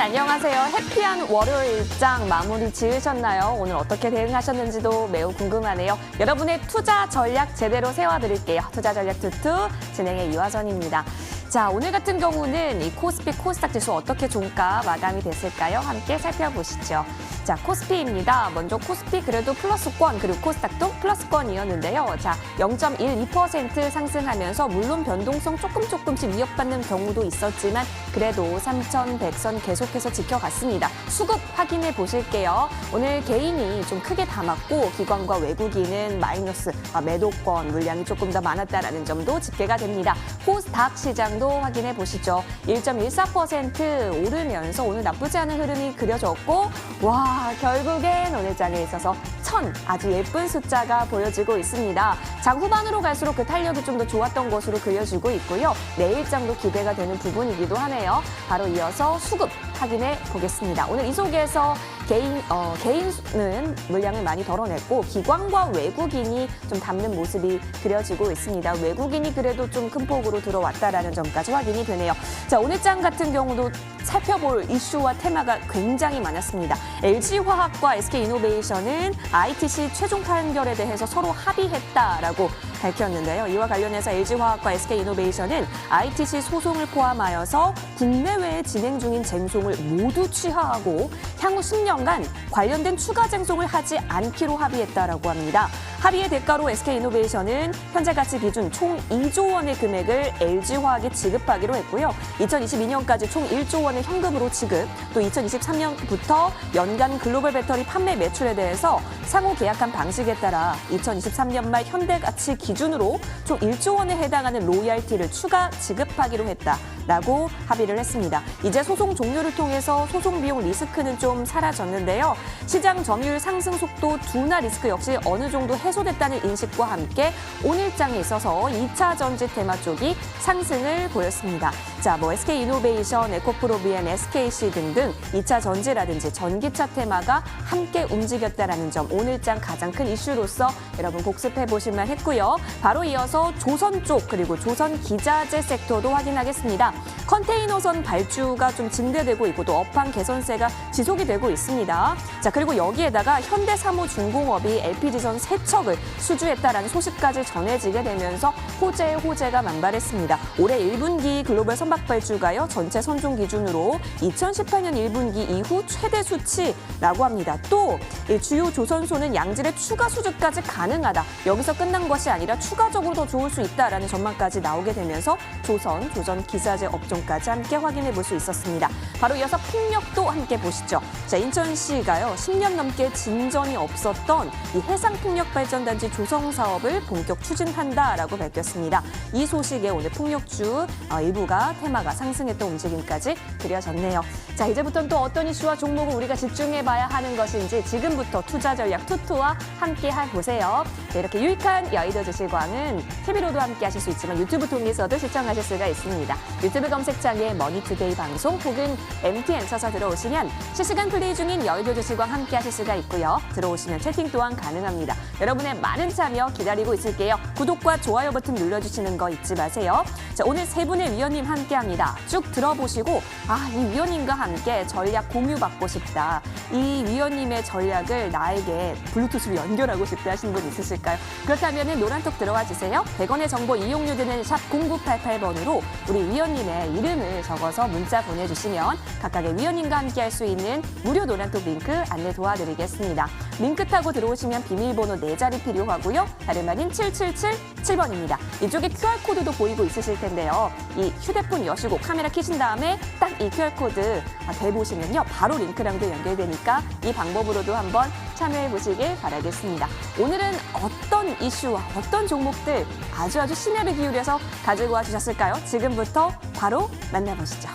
안녕하세요. 해피한 월요일장 마무리 지으셨나요? 오늘 어떻게 대응하셨는지도 매우 궁금하네요. 여러분의 투자 전략 제대로 세워드릴게요. 투자 전략 투투 진행의 이화선입니다. 자, 오늘 같은 경우는 이 코스피 코스닥 지수 어떻게 종가 마감이 됐을까요? 함께 살펴보시죠. 자, 코스피입니다. 먼저 코스피 그래도 플러스권 그리고 코스닥도 플러스권이었는데요. 자, 0.12% 상승하면서 물론 변동성 조금씩 위협받는 경우도 있었지만 그래도 3,100선 계속해서 지켜갔습니다. 수급 확인해 보실게요. 오늘 개인이 좀 크게 담았고 기관과 외국인은 마이너스, 매도권 물량이 조금 더 많았다는 점도 집계가 됩니다. 코스닥 시장도 확인해 보시죠. 1.14% 오르면서 오늘 나쁘지 않은 흐름이 그려졌고 와, 결국엔 오늘 장에 있어서 1000 아주 예쁜 숫자가 보여지고 있습니다. 장 후반으로 갈수록 그 탄력이 좀 더 좋았던 것으로 그려지고 있고요. 내일장도 기대가 되는 부분이기도 하네요. 바로 이어서 수급 확인해 보겠습니다. 오늘 이 속에서 개인은 물량을 많이 덜어냈고 기관과 외국인이 좀 담는 모습이 그려지고 있습니다. 외국인이 그래도 좀 큰 폭으로 들어왔다라는 점까지 확인이 되네요. 자, 오늘 장 같은 경우도 살펴볼 이슈와 테마가 굉장히 많았습니다. LG화학과 SK이노베이션은 ITC 최종 판결에 대해서 서로 합의했다라고 밝혔는데요. 이와 관련해서 LG화학과 SK이노베이션은 ITC 소송을 포함하여서 국내외에 진행 중인 쟁송을 모두 취하하고 향후 10년간 관련된 추가 쟁송을 하지 않기로 합의했다라고 합니다. 합의의 대가로 SK이노베이션은 현재 가치 기준 총 2조 원의 금액을 LG화학에 지급하기로 했고요. 2022년까지 총 1조 원의 현금으로 지급, 또 2023년부터 연간 글로벌 배터리 판매 매출에 대해서 상호 계약한 방식에 따라 2023년 말 현대가치 기준으로 총 1조 원에 해당하는 로열티를 추가 지급하기로 했다라고 합의를 했습니다. 이제 소송 종료를 통해서 소송 비용 리스크는 좀 사라졌는데요. 시장 점유율 상승 속도 둔화 리스크 역시 어느 정도 해소됐다는 인식과 함께 오늘 장에 있어서 2차 전지 테마 쪽이 상승을 보였습니다. 자, SK이노베이션, 에코프로비엠, SKC 등등 2차 전지라든지 전기차 테마가 함께 움직였다라는 점 오늘 장 가장 큰 이슈로서 여러분 복습해 보실만 했고요. 바로 이어서 조선 쪽 그리고 조선 기자재 섹터도 확인하겠습니다. 컨테이너선 발주가 좀 증대되고 있고 또 업황 개선세가 지속이 되고 있습니다. 자, 그리고 여기에다가 현대사무중공업이 LPG선 3척을 수주했다라는 소식까지 전해지게 되면서 호재가 만발했습니다. 올해 1분기 글로벌 선박 발주가요 전체 선종 기준으로 2018년 1분기 이후 최대 수치라고 합니다. 또 주요 조선소는 양질의 추가 수주까지 가능하다. 여기서 끝난 것이 아니라 추가적으로 더 좋을 수 있다라는 전망까지 나오게 되면서 조선 기사재 업종까지 함께 확인해 볼 수 있었습니다. 바로 이어서 풍력도 함께 보시죠. 자, 인천시가요 10년 넘게 진전이 없었던 이 해상풍력발전단지 조성 사업을 본격 추진한다라고 밝혔습니다. 이 소식에 오늘 풍력주 일부가 테마가 상승했던 움직임까지 그려졌네요. 자, 이제부터는 또 어떤 이슈와 종목을 우리가 집중해봐야 하는 것인지 지금부터 투자 전략 투투와 함께 해보세요. 네, 이렇게 유익한 여의도 주식왕은 TV로도 함께 하실 수 있지만 유튜브 통해서도 시청하실 수가 있습니다. 유튜브 검색창에 머니투데이 방송 혹은 MTN 쳐서 들어오시면 실시간 플레이 중인 여의도 주식왕 함께 하실 수가 있고요. 들어오시면 채팅 또한 가능합니다. 여러분의 많은 참여 기다리고 있을게요. 구독과 좋아요 버튼 눌러주시는 거 잊지 마세요. 자, 오늘 세 분의 위원님 함께합니다. 쭉 들어보시고 이 위원님과 함께 전략 공유받고 싶다. 이 위원님의 전략을 나에게 블루투스로 연결하고 싶다 하시는 분 있으실까요? 그렇다면 노란톡 들어와 주세요. 100원의 정보 이용료 드는 샵 0988번으로 우리 위원님의 이름을 적어서 문자 보내주시면 각각의 위원님과 함께할 수 있는 무료 노란톡 링크 안내 도와드리겠습니다. 링크 타고 들어오시면 비밀번호 4자리 필요하고요. 다름 아닌 7777번입니다. 이쪽에 QR코드도 보이고 있으실 텐데요. 이 휴대폰 여시고 카메라 켜신 다음에 딱 이 QR코드 대보시면요. 바로 링크랑도 연결되니까 이 방법으로도 한번 참여해 보시길 바라겠습니다. 오늘은 어떤 이슈와 어떤 종목들 아주 심혈을 기울여서 가지고 와 주셨을까요? 지금부터 바로 만나보시죠.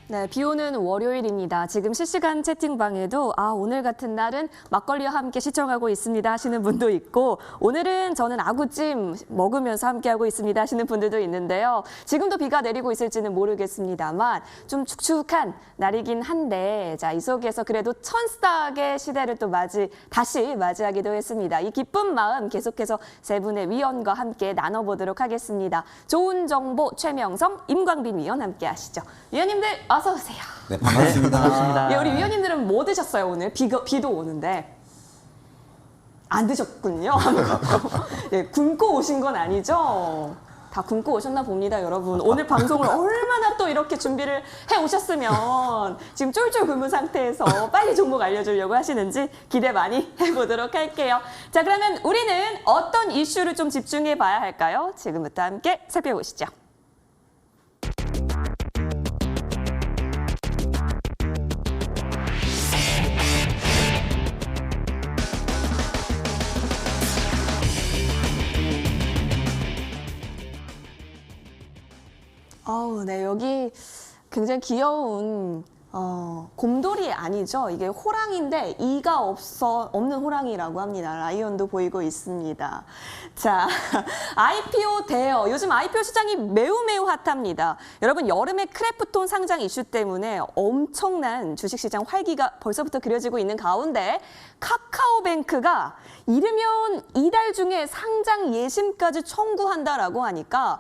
네, 비 오는 월요일입니다. 지금 실시간 채팅방에도 오늘 같은 날은 막걸리와 함께 시청하고 있습니다 하시는 분도 있고 오늘은 저는 아구찜 먹으면서 함께하고 있습니다 하시는 분들도 있는데요. 지금도 비가 내리고 있을지는 모르겠습니다만 좀 축축한 날이긴 한데 자, 이 속에서 그래도 천스탁의 시대를 또 다시 맞이하기도 했습니다. 이 기쁜 마음 계속해서 세 분의 위원과 함께 나눠보도록 하겠습니다. 좋은 정보 최명성, 임광빈 위원 함께 하시죠. 위원님들 어서 오세요. 네, 반갑습니다. 반갑습니다. 예, 우리 위원님들은 뭐 드셨어요 오늘? 비도 오는데 안 드셨군요. 아무것도. 예, 굶고 오신 건 아니죠? 다 굶고 오셨나 봅니다, 여러분. 오늘 방송을 얼마나 또 이렇게 준비를 해 오셨으면 지금 쫄쫄 굶은 상태에서 빨리 종목 알려주려고 하시는지 기대 많이 해보도록 할게요. 자, 그러면 우리는 어떤 이슈를 좀 집중해 봐야 할까요? 지금부터 함께 살펴보시죠. 네, 여기 굉장히 귀여운 곰돌이 아니죠. 이게 호랑이인데 이가 없는 호랑이라고 합니다. 라이온도 보이고 있습니다. 자, IPO 대여. 요즘 IPO 시장이 매우 핫합니다. 여러분, 여름에 크래프톤 상장 이슈 때문에 엄청난 주식시장 활기가 벌써부터 그려지고 있는 가운데 카카오뱅크가 이르면 이달 중에 상장 예심까지 청구한다라고 하니까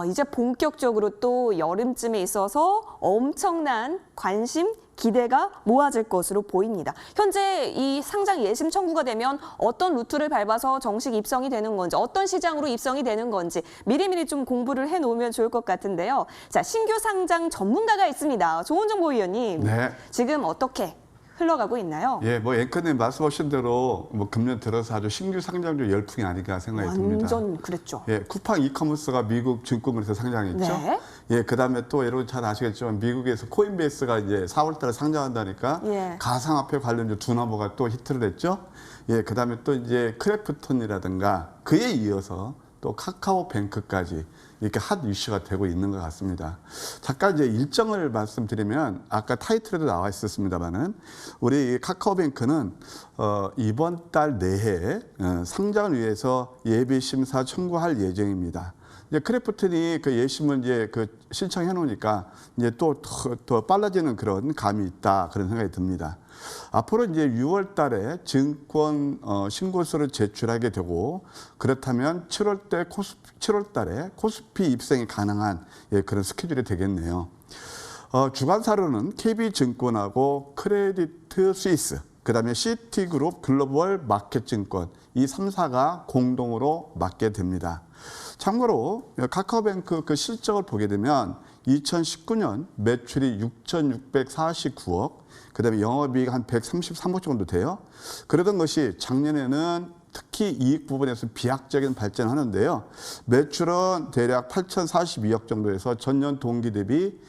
이제 본격적으로 또 여름쯤에 있어서 엄청난 관심, 기대가 모아질 것으로 보입니다. 현재 이 상장 예심 청구가 되면 어떤 루트를 밟아서 정식 입성이 되는 건지, 어떤 시장으로 입성이 되는 건지 미리미리 좀 공부를 해놓으면 좋을 것 같은데요. 자, 신규 상장 전문가가 있습니다. 조은정보위원님, 네. 지금 어떻게 흘러가고 있나요? 예, 앵커님 말씀하신 대로 금년 들어서 아주 신규 상장주 열풍이 아닐까 생각이 듭니다. 완전 그랬죠. 예, 쿠팡 이커머스가 미국 증권물에서 상장했죠. 네. 예, 그다음에 또 여러분 잘 아시겠지만 미국에서 코인베이스가 이제 4월달에 상장한다니까 예. 가상화폐 관련주 두나무가 또 히트를 했죠. 예, 그다음에 또 이제 크래프톤이라든가 그에 이어서 또 카카오뱅크까지 이렇게 핫 이슈가 되고 있는 것 같습니다. 잠깐 이제 일정을 말씀드리면 아까 타이틀에도 나와 있었습니다만은 우리 카카오뱅크는 이번 달 내에 상장을 위해서 예비 심사 청구할 예정입니다. 이제 크래프톤이 그 예심을 이제 신청해 놓으니까 이제 또 더 빨라지는 그런 감이 있다 그런 생각이 듭니다. 앞으로 이제 6월 달에 증권 신고서를 제출하게 되고 그렇다면 7월 달에 코스피 입성이 가능한 그런 스케줄이 되겠네요. 주관사로는 KB증권하고 크레디트 스위스, 그다음에 시티그룹 글로벌 마켓증권 이 3사가 공동으로 맡게 됩니다. 참고로 카카오뱅크 그 실적을 보게 되면 2019년 매출이 6,649억, 그다음에 영업이익 한 133억 정도 돼요. 그러던 것이 작년에는 특히 이익 부분에서 비약적인 발전을 하는데요. 매출은 대략 8,042억 정도에서 전년 동기 대비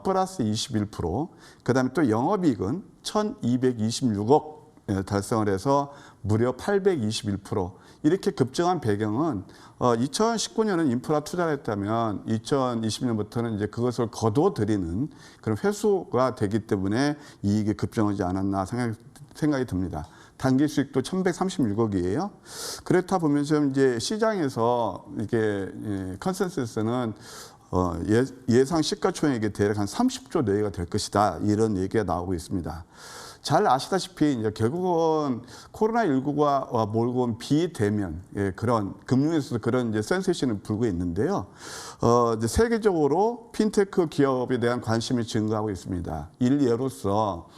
플러스 21%, 그다음에 또 영업이익은 1,226억 달성을 해서 무려 821%. 이렇게 급증한 배경은 2019년은 인프라 투자를 했다면 2020년부터는 이제 그것을 거둬들이는 그런 회수가 되기 때문에 이익이 급증하지 않았나 생각이 듭니다. 단기 수익도 1,136억이에요. 그렇다 보면서 이제 시장에서 이게 컨센서스는 예상 시가총액이 대략 한 30조 내외가 될 것이다 이런 얘기가 나오고 있습니다. 잘 아시다시피 이제 결국은 코로나19가 몰고 온 비대면 그런 금융에서도 그런 이제 센세이션을 불고 있는데요. 이제 세계적으로 핀테크 기업에 대한 관심이 증가하고 있습니다. 일례로서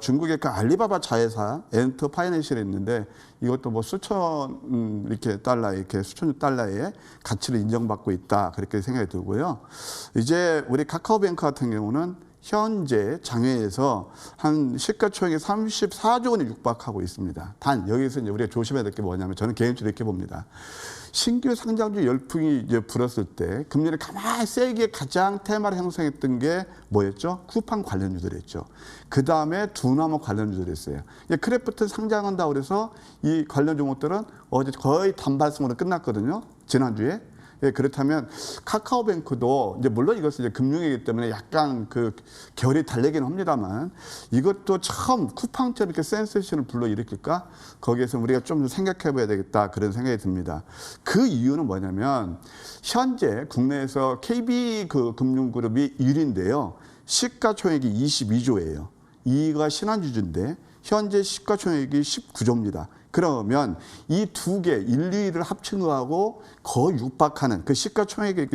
중국의 그 알리바바 자회사 엔터 파이낸셜이 있는데 이것도 뭐 수천 달러의 가치를 인정받고 있다 그렇게 생각이 들고요. 이제 우리 카카오뱅크 같은 경우는 현재 장외에서 한 시가총액이 34조 원에 육박하고 있습니다. 단 여기서 이제 우리가 조심해야 될 게 뭐냐면 저는 개인적으로 이렇게 봅니다. 신규 상장주 열풍이 이제 불었을 때 금년에 가만히 세게 가장 테마를 형성했던 게 뭐였죠? 쿠팡 관련주들이었죠. 그 다음에 두나무 관련주들이었어요. 크래프톤 상장한다고 그래서 이 관련 종목들은 어제 거의 단발성으로 끝났거든요. 지난주에. 예, 그렇다면 카카오뱅크도 이제 물론 이것은 이제 금융이기 때문에 약간 그 결이 다르긴 합니다만 이것도 처음 쿠팡처럼 이렇게 센세이션을 불러일으킬까? 거기에서 우리가 좀 생각해 봐야 되겠다 그런 생각이 듭니다. 그 이유는 뭐냐면 현재 국내에서 KB 그 금융그룹이 1위인데요. 시가총액이 22조예요. 2위가 신한주주인데 현재 시가총액이 19조입니다. 그러면 이 두 개, 1, 2위를 합친 거하고 거의 육박하는 그 시가총액이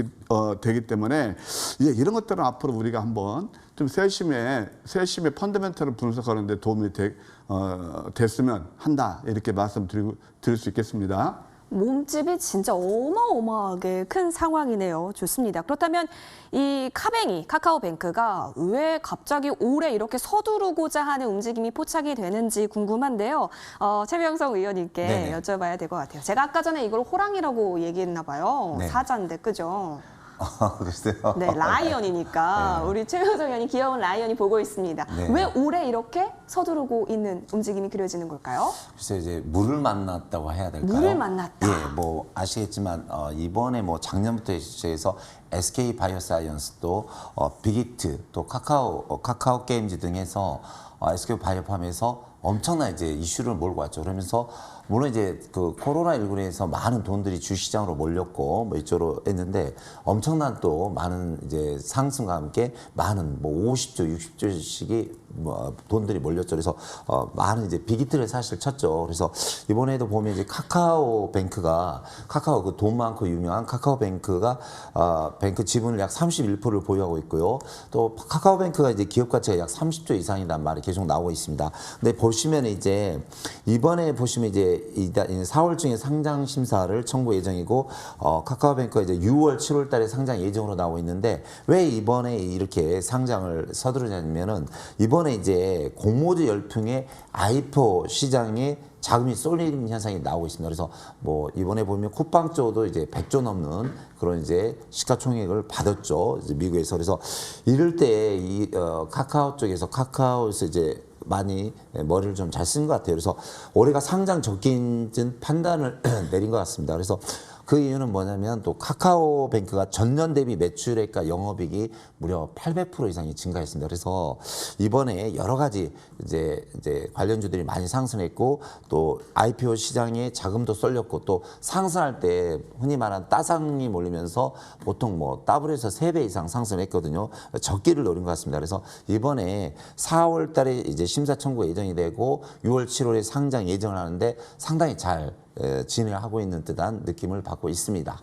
되기 때문에 이제 이런 것들은 앞으로 우리가 한번 좀 세심의 펀더멘털을 분석하는 데 도움이 됐으면 한다. 이렇게 드릴 수 있겠습니다. 몸집이 진짜 어마어마하게 큰 상황이네요. 좋습니다. 그렇다면 이 카카오뱅크가 왜 갑자기 올해 이렇게 서두르고자 하는 움직임이 포착이 되는지 궁금한데요. 최명성 의원님께 네네. 여쭤봐야 될 것 같아요. 제가 아까 전에 이걸 호랑이라고 얘기했나 봐요. 네. 사자인데, 그죠? 글쎄요. 네, 라이언이니까 네. 우리 최명성 의원이 귀여운 라이언이 보고 있습니다. 네. 왜 올해 이렇게 서두르고 있는 움직임이 그려지는 걸까요? 글쎄 이제 물을 만났다고 해야 될까요? 물을 만났다. 예, 뭐 아시겠지만 이번에 뭐 작년부터 시작해서 SK 바이오사이언스도 빅히트 또 카카오 게임즈 등에서 SK 바이오팜에서 엄청난 이제 이슈를 몰고 왔죠. 그러면서 물론 이제 그 코로나19로 인해서 많은 돈들이 주시장으로 몰렸고 뭐 이쪽으로 했는데 엄청난 또 많은 이제 상승과 함께 많은 뭐 50조, 60조씩이 뭐 돈들이 몰렸죠. 그래서 많은 이제 빅히트를 사실 쳤죠. 그래서 이번에도 보면 이제 카카오뱅크가 카카오 그 돈 많고 유명한 카카오뱅크가 뱅크 지분을 약 31%를 보유하고 있고요. 또 카카오뱅크가 이제 기업 가치가 약 30조 이상이란 말이 계속 나오고 있습니다. 근데 보시면 이제 이번에 보시면 이제 4월중에 상장 심사를 청구 예정이고 카카오뱅크가 이제 6월, 7월 달에 상장 예정으로 나오고 있는데 왜 이번에 이렇게 상장을 서두르냐면은 이번에 이제 공모주 열풍에 IPO 시장에 자금이 쏠리는 현상이 나오고 있습니다. 그래서 뭐 이번에 보면 쿠팡 쪽도 이제 100조 넘는 그런 이제 시가총액을 받았죠. 이제 미국에서. 그래서 이럴 때 이 카카오에서 이제 많이 머리를 좀 잘 쓴 것 같아요. 그래서 올해가 상장 적기인 판단을 내린 것 같습니다. 그래서 그 이유는 뭐냐면 또 카카오뱅크가 전년 대비 매출액과 영업이익이 무려 800% 이상이 증가했습니다. 그래서 이번에 여러 가지 이제 관련주들이 많이 상승했고 또 IPO 시장에 자금도 쏠렸고 또 상승할 때 흔히 말하는 따상이 몰리면서 보통 뭐 더블에서 3배 이상 상승했거든요. 적기를 노린 것 같습니다. 그래서 이번에 4월 달에 이제 심사 청구 예정이 되고 6월, 7월에 상장 예정을 하는데 상당히 잘 진행을 하고 있는 듯한 느낌을 받고 있습니다.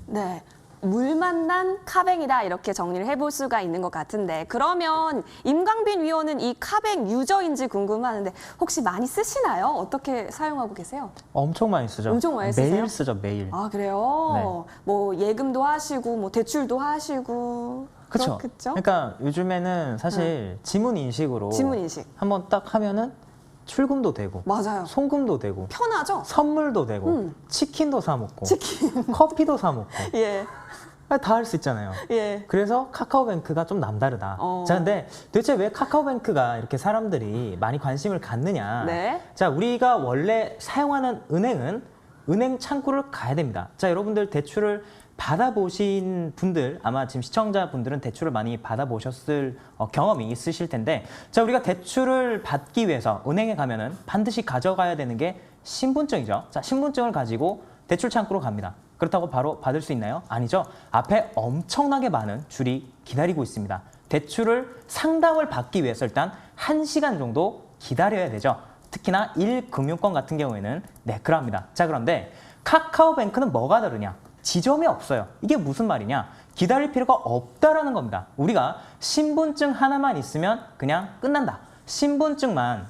네. 물 만난 카뱅이다 이렇게 정리를 해볼 수가 있는 것 같은데 그러면 임광빈 위원은 이 카뱅 유저인지 궁금하는데 혹시 많이 쓰시나요? 어떻게 사용하고 계세요? 엄청 많이 쓰죠. 엄청 많이 쓰세요? 매일 쓰죠, 매일. 아 그래요? 네. 뭐 예금도 하시고 뭐 대출도 하시고 그렇죠. 그렇겠죠? 그러니까 요즘에는 사실 지문 인식으로 지문 인식 한번 딱 하면은 출금도 되고 맞아요. 송금도 되고 편하죠? 선물도 되고 치킨도 사 먹고 치킨 커피도 사 먹고 예 다 할 수 있잖아요. 예. 그래서 카카오뱅크가 좀 남다르다. 자, 근데 도대체 왜 카카오뱅크가 이렇게 사람들이 많이 관심을 갖느냐? 네. 자, 우리가 원래 사용하는 은행은 은행 창구를 가야 됩니다. 자, 여러분들 대출을 받아보신 분들, 아마 지금 시청자분들은 대출을 많이 받아보셨을 경험이 있으실 텐데, 자, 우리가 대출을 받기 위해서 은행에 가면은 반드시 가져가야 되는 게 신분증이죠. 자, 신분증을 가지고 대출 창구로 갑니다. 그렇다고 바로 받을 수 있나요? 아니죠. 앞에 엄청나게 많은 줄이 기다리고 있습니다. 대출을 상담을 받기 위해서 일단 1시간 정도 기다려야 되죠. 특히나 1금융권 같은 경우에는 네, 그럽니다. 자, 그런데 카카오뱅크는 뭐가 다르냐? 지점이 없어요. 이게 무슨 말이냐? 기다릴 필요가 없다라는 겁니다. 우리가 신분증 하나만 있으면 그냥 끝난다. 신분증만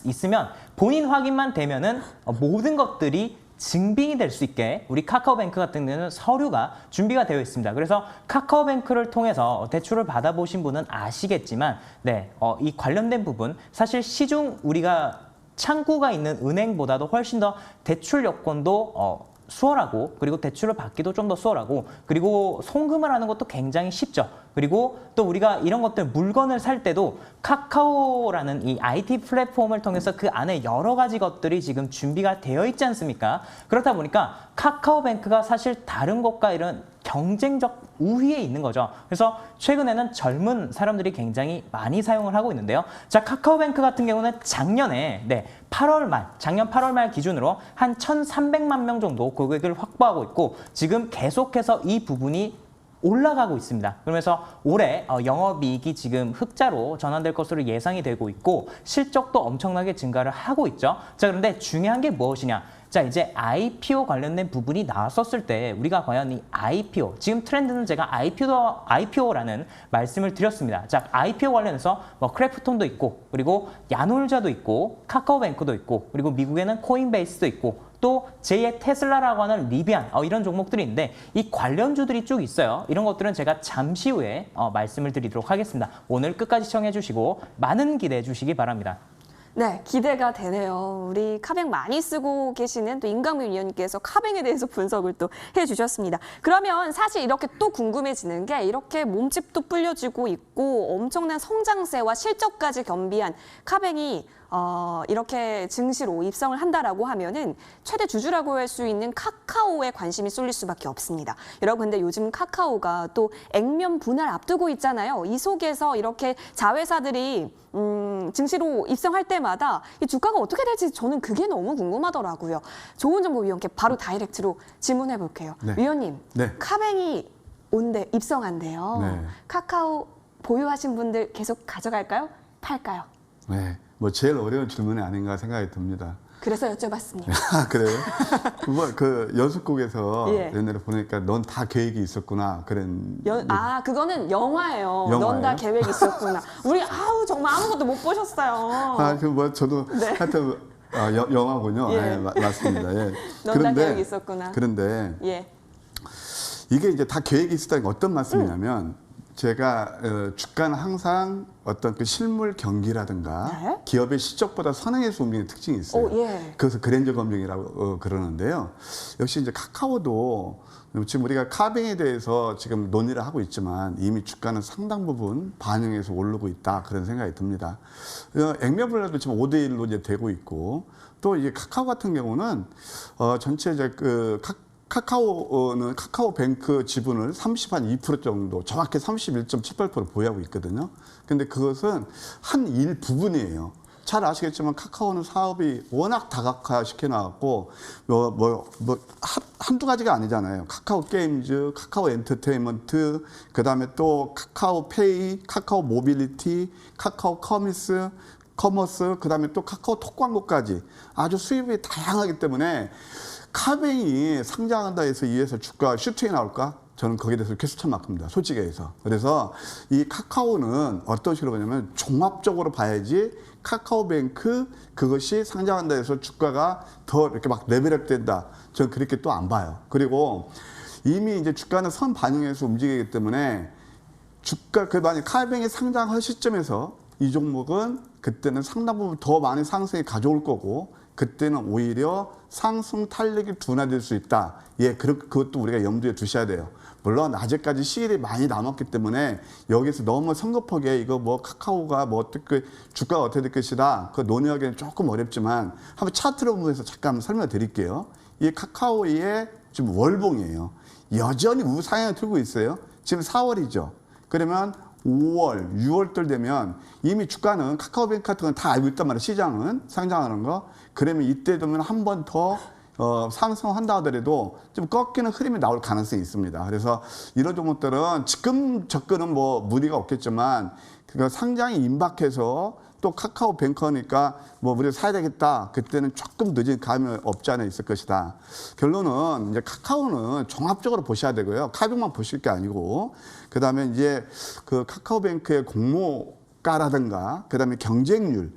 있으면 본인 확인만 되면은 모든 것들이 증빙이 될 수 있게 우리 카카오뱅크 같은 경우는 서류가 준비가 되어 있습니다. 그래서 카카오뱅크를 통해서 대출을 받아보신 분은 아시겠지만 네, 이 관련된 부분 사실 시중 우리가 창구가 있는 은행보다도 훨씬 더 대출 여건도 수월하고 그리고 대출을 받기도 좀 더 수월하고 그리고 송금을 하는 것도 굉장히 쉽죠. 그리고 또 우리가 이런 것들 물건을 살 때도 카카오라는 이 IT 플랫폼을 통해서 그 안에 여러 가지 것들이 지금 준비가 되어 있지 않습니까? 그렇다 보니까 카카오뱅크가 사실 다른 것과 이런 경쟁적 우위에 있는 거죠. 그래서 최근에는 젊은 사람들이 굉장히 많이 사용을 하고 있는데요. 자, 카카오뱅크 같은 경우는 작년에 작년 8월 말 기준으로 한 1,300만 명 정도 고객을 확보하고 있고 지금 계속해서 이 부분이 올라가고 있습니다. 그러면서 올해 영업이익이 지금 흑자로 전환될 것으로 예상이 되고 있고 실적도 엄청나게 증가를 하고 있죠. 자, 그런데 중요한 게 무엇이냐? 자, 이제 IPO 관련된 부분이 나왔었을 때 우리가 과연 이 IPO, 지금 트렌드는 제가 IPO라는 말씀을 드렸습니다. 자, IPO 관련해서 뭐 크래프톤도 있고 그리고 야놀자도 있고 카카오뱅크도 있고 그리고 미국에는 코인베이스도 있고 또 제2의 테슬라라고 하는 리비안 이런 종목들이 있는데 이 관련주들이 쭉 있어요. 이런 것들은 제가 잠시 후에 말씀을 드리도록 하겠습니다. 오늘 끝까지 시청해 주시고 많은 기대해 주시기 바랍니다. 네, 기대가 되네요. 우리 카뱅 많이 쓰고 계시는 또 임강민 위원님께서 카뱅에 대해서 분석을 또 해주셨습니다. 그러면 사실 이렇게 또 궁금해지는 게 이렇게 몸집도 불려지고 있고 엄청난 성장세와 실적까지 겸비한 카뱅이 이렇게 증시로 입성을 한다라고 하면은 최대 주주라고 할 수 있는 카카오에 관심이 쏠릴 수밖에 없습니다. 여러분, 근데 요즘 카카오가 또 액면 분할 앞두고 있잖아요. 이 속에서 이렇게 자회사들이 증시로 입성할 때마다 이 주가가 어떻게 될지 저는 그게 너무 궁금하더라고요. 조은정보위원께 바로 다이렉트로 질문해 볼게요. 네. 위원님, 네. 카뱅이 입성한대요. 네. 카카오 보유하신 분들 계속 가져갈까요? 팔까요? 네, 뭐 제일 어려운 질문이 아닌가 생각이 듭니다. 그래서 여쭤봤습니다. 아, 그래요? 그 연습국에서 예. 옛날에 보니까 넌 다 계획이 있었구나 그런. 그거는 영화예요. 영화예요? 넌 다 계획 있었구나. 우리 정말 아무것도 못 보셨어요. 저도 네. 하여튼 영화군요. 예. 네, 맞습니다. 예. 넌 다 계획 있었구나. 그런데 예. 이게 이제 다 계획이 있었다는 게 어떤 말씀이냐면 제가 주가는 항상 어떤 그 실물 경기라든가 네. 기업의 실적보다 선행해서 움직이는 특징이 있어요. 예. 그래서 그랜저 검증이라고 그러는데요. 역시 이제 카카오도 지금 우리가 카뱅에 대해서 지금 논의를 하고 있지만 이미 주가는 상당 부분 반영해서 오르고 있다 그런 생각이 듭니다. 액면분할도 지금 5대1로 이제 되고 있고 또 이제 카카오 같은 경우는 전체 이제 카카오는 카카오뱅크 지분을 32% 정도, 정확히 31.78% 보유하고 있거든요. 근데 그것은 한 일부분이에요. 잘 아시겠지만 카카오는 사업이 워낙 다각화 시켜놔갖고 한두 가지가 아니잖아요. 카카오 게임즈, 카카오 엔터테인먼트, 그다음에 또 카카오 페이, 카카오 모빌리티, 카카오 커머스, 그다음에 또 카카오 톡 광고까지 아주 수입이 다양하기 때문에 카뱅이 상장한다 해서 이 회사 주가 슈팅이 나올까? 저는 거기에 대해서 개수천만큼입니다. 솔직히 해서. 그래서 이 카카오는 어떤 식으로 보냐면 종합적으로 봐야지 카카오뱅크 그것이 상장한다 해서 주가가 더 이렇게 막 레벨업 된다. 저는 그렇게 또 안 봐요. 그리고 이미 이제 주가는 선 반영해서 움직이기 때문에 만약 카뱅이 상장할 시점에서 이 종목은 그때는 상당 부분 더 많은 상승이 가져올 거고 그때는 오히려 상승 탄력이 둔화될 수 있다. 예, 그것도 우리가 염두에 두셔야 돼요. 물론 아직까지 시일이 많이 남았기 때문에 여기서 너무 성급하게 이거 카카오가 어떻게 주가가 어떻게 될 것이다. 그거 논의하기는 조금 어렵지만 한번 차트로 보면서 잠깐 설명을 드릴게요. 이 카카오의 지금 월봉이에요. 여전히 우상향을 틀고 있어요. 지금 4월이죠. 그러면 5월, 6월달 되면 이미 주가는 카카오뱅크 같은 건 다 알고 있단 말이에요. 시장은 상장하는 거. 그러면 이때 되면 한 번 더 상승한다 하더라도 좀 꺾이는 흐름이 나올 가능성이 있습니다. 그래서 이런 종목들은 지금 접근은 무리가 없겠지만 그 상장이 임박해서 또 카카오뱅크니까 우리가 사야 되겠다. 그때는 조금 늦은 감이 없지 않아 있을 것이다. 결론은 이제 카카오는 종합적으로 보셔야 되고요. 카뱅만 보실 게 아니고 그다음에 이제 그 카카오뱅크의 공모가라든가 그다음에 경쟁률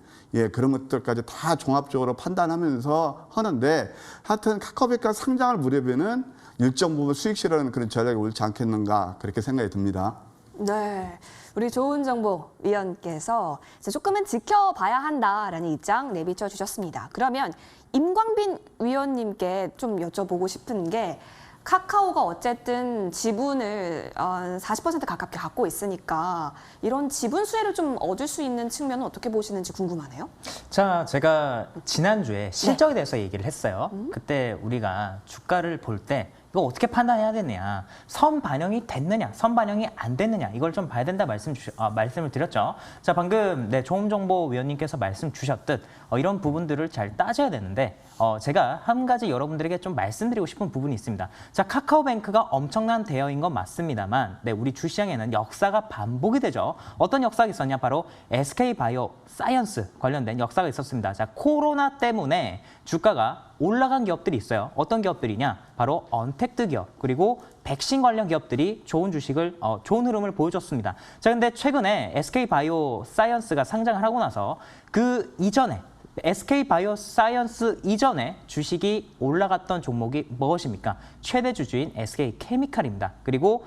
그런 것들까지 다 종합적으로 판단하면서 하는데 하여튼 카카오뱅크가 상장할 무렵에는 일정 부분 수익 실현하는 그런 전략이 옳지 않겠는가 그렇게 생각이 듭니다. 네, 우리 조은정보위원께서 조금은 지켜봐야 한다라는 입장 내비쳐 주셨습니다. 그러면 임광빈 위원님께 좀 여쭤보고 싶은 게 카카오가 어쨌든 지분을 40% 가깝게 갖고 있으니까 이런 지분 수혜를 좀 얻을 수 있는 측면은 어떻게 보시는지 궁금하네요. 자, 제가 지난주에 실적에 대해서 얘기를 했어요. 그때 우리가 주가를 볼 때 이거 어떻게 판단해야 되느냐, 선반영이 됐느냐, 선반영이 안 됐느냐, 이걸 좀 봐야 된다 말씀을 드렸죠. 자, 방금 조음정보위원님께서 말씀 주셨듯 이런 부분들을 잘 따져야 되는데 제가 한 가지 여러분들에게 좀 말씀드리고 싶은 부분이 있습니다. 자, 카카오뱅크가 엄청난 대여인 건 맞습니다만 우리 주시장에는 역사가 반복이 되죠. 어떤 역사가 있었냐, 바로 SK바이오사이언스 관련된 역사가 있었습니다. 자, 코로나 때문에 주가가 올라간 기업들이 있어요. 어떤 기업들이냐, 바로 언택트 기업, 그리고 백신 관련 기업들이 좋은 주식을 좋은 흐름을 보여줬습니다. 자, 근데 최근에 SK바이오사이언스가 상장을 하고 나서 그 이전에 SK바이오사이언스 이전에 주식이 올라갔던 종목이 무엇입니까? 최대 주주인 SK케미칼입니다. 그리고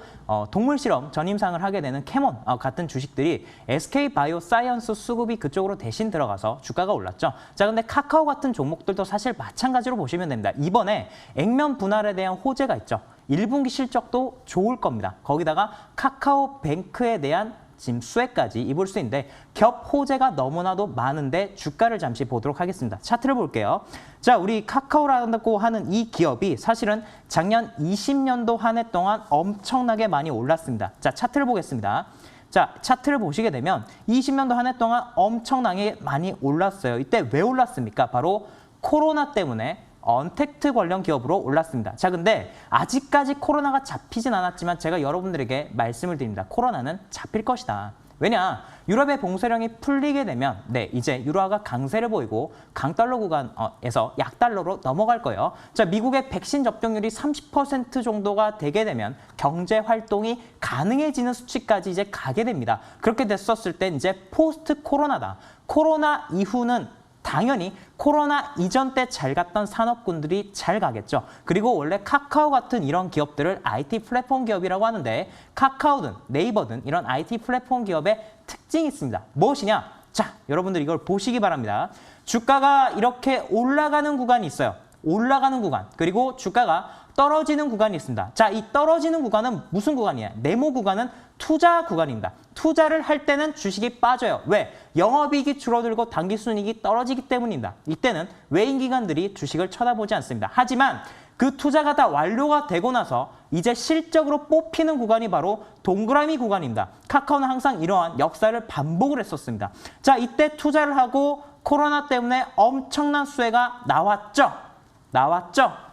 동물 실험 전임상을 하게 되는 캐몬 같은 주식들이 SK바이오사이언스 수급이 그쪽으로 대신 들어가서 주가가 올랐죠. 자, 근데 카카오 같은 종목들도 사실 마찬가지로 보시면 됩니다. 이번에 액면 분할에 대한 호재가 있죠. 1분기 실적도 좋을 겁니다. 거기다가 카카오뱅크에 대한 지금 수혜까지 입을 수 있는데 겹 호재가 너무나도 많은데 주가를 잠시 보도록 하겠습니다. 차트를 볼게요. 자, 우리 카카오라고 하는 이 기업이 사실은 작년 20년도 한 해 동안 엄청나게 많이 올랐습니다. 자, 차트를 보겠습니다. 자, 차트를 보시게 되면 20년도 한 해 동안 엄청나게 많이 올랐어요. 이때 왜 올랐습니까? 바로 코로나 때문에 언택트 관련 기업으로 올랐습니다. 자, 근데 아직까지 코로나가 잡히진 않았지만 제가 여러분들에게 말씀을 드립니다. 코로나는 잡힐 것이다. 왜냐? 유럽의 봉쇄령이 풀리게 되면 이제 유로화가 강세를 보이고 강달러 구간에서 약달러로 넘어갈 거예요. 자, 미국의 백신 접종률이 30% 정도가 되게 되면 경제 활동이 가능해지는 수치까지 이제 가게 됩니다. 그렇게 됐었을 때 이제 포스트 코로나다. 코로나 이후는 당연히 코로나 이전 때 잘 갔던 산업군들이 잘 가겠죠. 그리고 원래 카카오 같은 이런 기업들을 IT 플랫폼 기업이라고 하는데 카카오든 네이버든 이런 IT 플랫폼 기업의 특징이 있습니다. 무엇이냐? 자, 여러분들 이걸 보시기 바랍니다. 주가가 이렇게 올라가는 구간이 있어요. 올라가는 구간, 그리고 주가가 떨어지는 구간이 있습니다. 자, 이 떨어지는 구간은 무슨 구간이냐? 네모 구간은 투자 구간입니다. 투자를 할 때는 주식이 빠져요. 왜? 영업이익이 줄어들고 당기순이익이 떨어지기 때문입니다. 이때는 외인기관들이 주식을 쳐다보지 않습니다. 하지만 그 투자가 다 완료가 되고 나서 이제 실적으로 뽑히는 구간이 바로 동그라미 구간입니다. 카카오는 항상 이러한 역사를 반복을 했었습니다. 자, 이때 투자를 하고 코로나 때문에 엄청난 수혜가 나왔죠.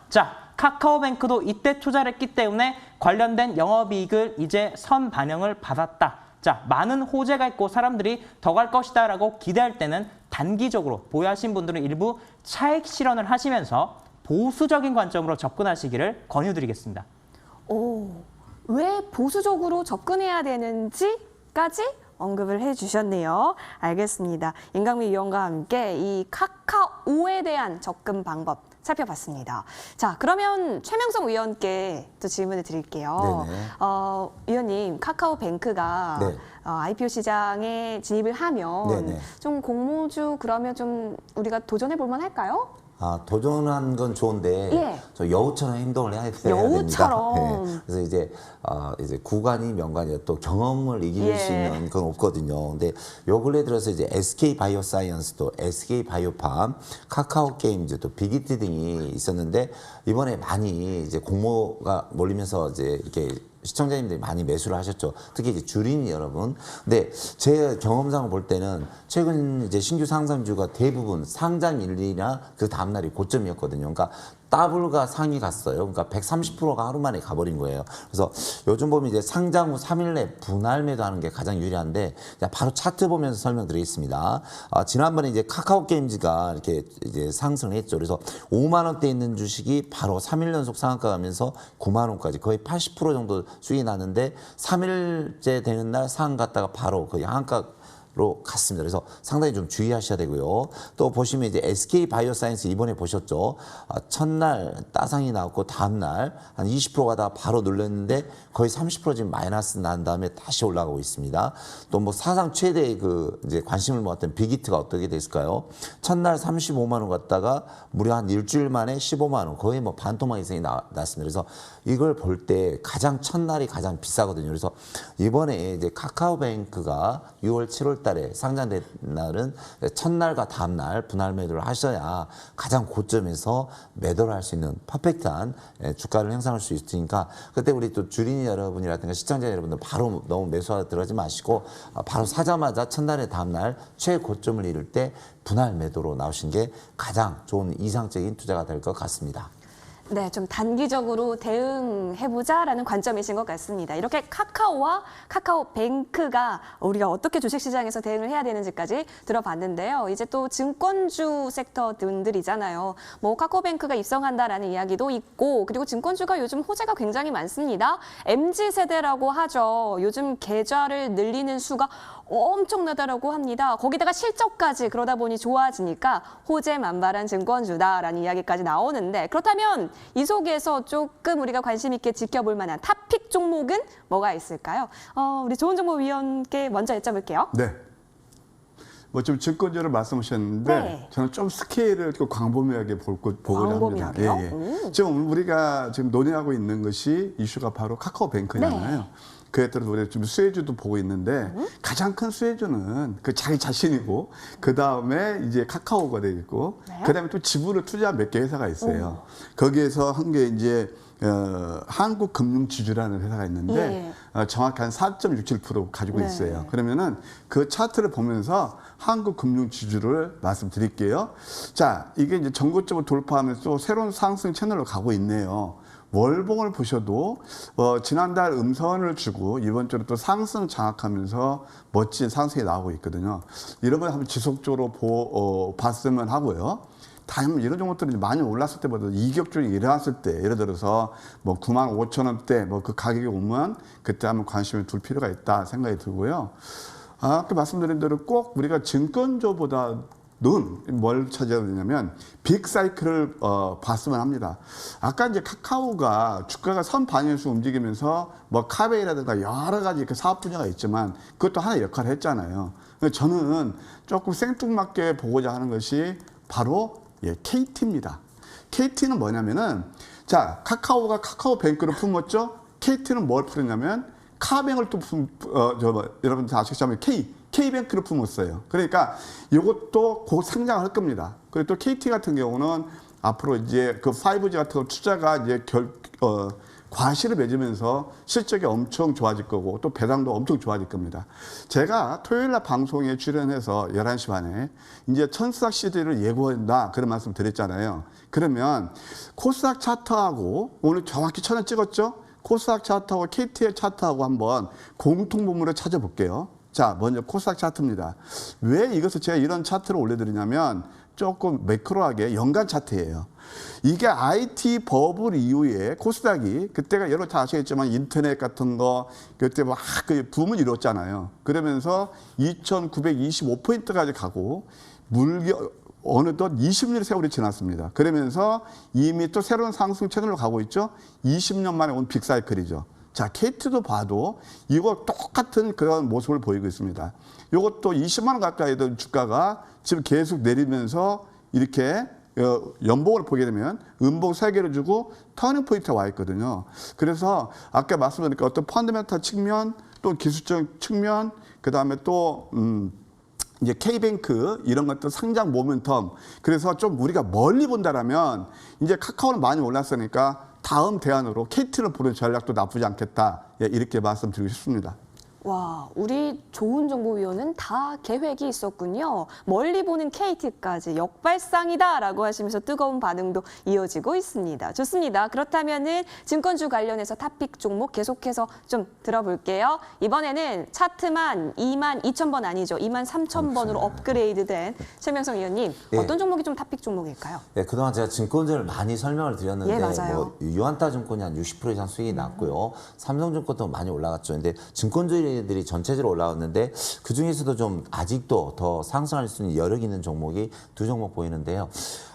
자, 카카오뱅크도 이때 투자를 했기 때문에 관련된 영업이익을 이제 선반영을 받았다. 자, 많은 호재가 있고 사람들이 더 갈 것이다 라고 기대할 때는 단기적으로 보유하신 분들은 일부 차익 실현을 하시면서 보수적인 관점으로 접근하시기를 권유드리겠습니다. 왜 보수적으로 접근해야 되는지까지 언급을 해주셨네요. 알겠습니다. 임강민 위원과 함께 이 카카오에 대한 접근 방법 살펴봤습니다. 자, 그러면 최명성 위원께 또 질문을 드릴게요. 네네. 위원님, 카카오뱅크가 네. IPO 시장에 진입을 하면 네네. 좀 공모주 그러면 좀 우리가 도전해 볼 만할까요? 도전한 건 좋은데 예. 저 여우처럼 행동을 해야 됩니다. 여우처럼. 네. 그래서 이제 구간이 명관이요. 또 경험을 이길 수 있는 건 없거든요. 근데 요 근래 들어서 이제 SK 바이오사이언스도 SK 바이오팜, 카카오 게임즈, 또 빅히트 등이 있었는데 이번에 많이 이제 공모가 몰리면서 이제 이렇게 시청자님들이 많이 매수를 하셨죠. 특히 이제 주린 여러분. 근데 제 경험상을 볼 때는 최근 이제 신규 상장주가 대부분 상장 일이나 그 다음날이 고점이었거든요. 그러니까 더블과 상이 갔어요. 그러니까 130%가 하루 만에 가버린 거예요. 그래서 요즘 보면 이제 상장 후 3일 내 분할 매도하는 게 가장 유리한데 바로 차트 보면서 설명드리겠습니다. 지난번에 이제 카카오 게임즈가 이렇게 이제 상승했죠. 그래서 5만 원대 있는 주식이 바로 3일 연속 상한가 가면서 9만 원까지 거의 80% 정도 수익이 나는데 3일째 되는 날 상한 갔다가 바로 거의 한가 로 갔습니다. 그래서 상당히 좀 주의하셔야 되고요. 또 보시면 이제 SK 바이오사이언스 이번에 보셨죠. 첫날 따상이 나왔고 다음날 한 20% 가다가 바로 눌렸는데 거의 30% 지금 마이너스 난 다음에 다시 올라가고 있습니다. 또 뭐 사상 최대의 그 이제 관심을 모았던 빅히트가 어떻게 됐을까요? 첫날 35만 원 갔다가 무려 한 일주일 만에 15만 원, 거의 뭐 반토막 이상이 났습니다. 그래서 이걸 볼 때 가장 첫날이 가장 비싸거든요. 그래서 이번에 이제 카카오뱅크가 6월, 7월 달에 상장된 날은 첫날과 다음날 분할 매도를 하셔야 가장 고점에서 매도를 할 수 있는 퍼펙트한 주가를 형성할 수 있으니까 그때 우리 또 주린이 여러분이라든가 시청자 여러분들 바로 너무 매수하러 들어가지 마시고 바로 사자마자 첫날에 다음날 최고점을 이룰 때 분할 매도로 나오신 게 가장 좋은 이상적인 투자가 될 것 같습니다. 네, 좀 단기적으로 대응해보자라는 관점이신 것 같습니다. 이렇게 카카오와 카카오뱅크가 우리가 어떻게 주식시장에서 대응을 해야 되는지까지 들어봤는데요. 이제 또 증권주 섹터 분들이잖아요. 뭐 카카오뱅크가 입성한다라는 이야기도 있고 그리고 증권주가 요즘 호재가 굉장히 많습니다. MZ세대라고 하죠. 요즘 계좌를 늘리는 수가 엄청나다라고 합니다. 거기다가 실적까지 그러다 보니 좋아지니까 호재 만발한 증권주다라는 이야기까지 나오는데 그렇다면 이 속에서 조금 우리가 관심 있게 지켜볼 만한 탑픽 종목은 뭐가 있을까요? 우리 조은정보위원께 먼저 여쭤볼게요. 네. 뭐 좀 증권주를 말씀하셨는데 네. 저는 좀 스케일을 좀 광범위하게 보고자 합니다. 광범위하게요? 지금 우리가 지금 논의하고 있는 것이 이슈가 바로 카카오뱅크잖아요. 네. 그에 따라서 우리가 좀 수혜주도 보고 있는데 가장 큰 수혜주는 그 자기 자신이고 그 다음에 이제 카카오가 되겠고 네. 그 다음에 또 지분을 투자한 몇 개 회사가 있어요. 거기에서 한 게 이제 한국금융지주라는 회사가 있는데 정확히 한 4.67% 가지고 네. 있어요. 그러면은 그 차트를 보면서 한국금융지주를 말씀드릴게요. 자, 이게 이제 전고점을 돌파하면서 또 새로운 상승 채널로 가고 있네요. 월봉을 보셔도 지난달 음선을 주고 이번 주로 또 상승 장악하면서 멋진 상승이 나오고 있거든요. 이런 걸 한번 지속적으로 봤으면 하고요. 다음 이런 종목들이 많이 올랐을 때보다 이격적이 일어났을 때 예를 들어서 뭐 95,000원대 뭐 그 가격이 오면 그때 한번 관심을 둘 필요가 있다 생각이 들고요. 아까 말씀드린 대로 꼭 우리가 증권주보다 뭘 찾아야 되냐면 빅사이클을 봤으면 합니다. 아까 이제 카카오가 주가가 선 반영해서 움직이면서 뭐 카베이라든가 여러 가지 그 사업 분야가 있지만 그것도 하나의 역할을 했잖아요. 저는 조금 생뚱맞게 보고자 하는 것이 바로 KT입니다. KT는 뭐냐면은 자 카카오가 카카오뱅크를 품었죠. KT는 뭘 풀었냐면 카뱅을 또 여러분 다 아시겠지만 K뱅크를 품었어요. 그러니까 이것도 곧 상장을 할 겁니다. 그리고 또 KT 같은 경우는 앞으로 이제 그 5G 같은 거 투자가 이제 과실을 맺으면서 실적이 엄청 좋아질 거고 또 배당도 엄청 좋아질 겁니다. 제가 토요일 날 방송에 출연해서 11시 반에 이제 천스닥 시대를 예고한다 그런 말씀 드렸잖아요. 그러면 코스닥 차트하고 오늘 정확히 1,000원 찍었죠? 코스닥 차트하고 KT의 차트하고 한번 공통분모를 찾아볼게요. 자, 먼저 코스닥 차트입니다. 왜 이것을 제가 이런 차트를 올려드리냐면 조금 매크로하게 연간 차트예요. 이게 IT 버블 이후에 코스닥이 그때가 여러분 다 아시겠지만 인터넷 같은 거 그때 막 그 붐을 이뤘잖아요. 그러면서 2,925포인트까지 가고 어느덧 20년의 세월이 지났습니다. 그러면서 이미 또 새로운 상승 채널로 가고 있죠. 20년 만에 온 빅사이클이죠. 자, KT도 봐도 이거 똑같은 그런 모습을 보이고 있습니다. 이것도 20만 원 가까이 된 주가가 지금 계속 내리면서 이렇게 연봉을 보게 되면 음봉 3개를 주고 터닝 포인트가 와 있거든요. 그래서 아까 말씀드린 어떤 펀더멘탈 측면 또 기술적 측면 그다음에 또 이제 K뱅크 이런 것도 상장 모멘텀 그래서 좀 우리가 멀리 본다라면 이제 카카오는 많이 올랐으니까 다음 대안으로 KT를 보는 전략도 나쁘지 않겠다. 이렇게 말씀드리고 싶습니다. 와, 우리 조은정보위원은 다 계획이 있었군요. 멀리 보는 KT까지 역발상이다라고 하시면서 뜨거운 반응도 이어지고 있습니다. 좋습니다. 그렇다면은 증권주 관련해서 탑픽 종목 계속해서 좀 들어볼게요. 이번에는 차트만 22,000번 아니죠. 23,000번으로 업그레이드된 최명성 위원님. 예. 어떤 종목이 좀 탑픽 종목일까요? 네, 그동안 제가 증권주를 많이 설명을 드렸는데 예, 맞아요. 뭐 유한타증권이 한 60% 이상 수익이 났고요. 삼성증권도 많이 올라갔죠. 근데 증권주들이 전체적으로 올라왔는데 그중에서도 좀 아직도 더 상승할 수 있는 여력 있는 종목이 두 종목 보이는데요.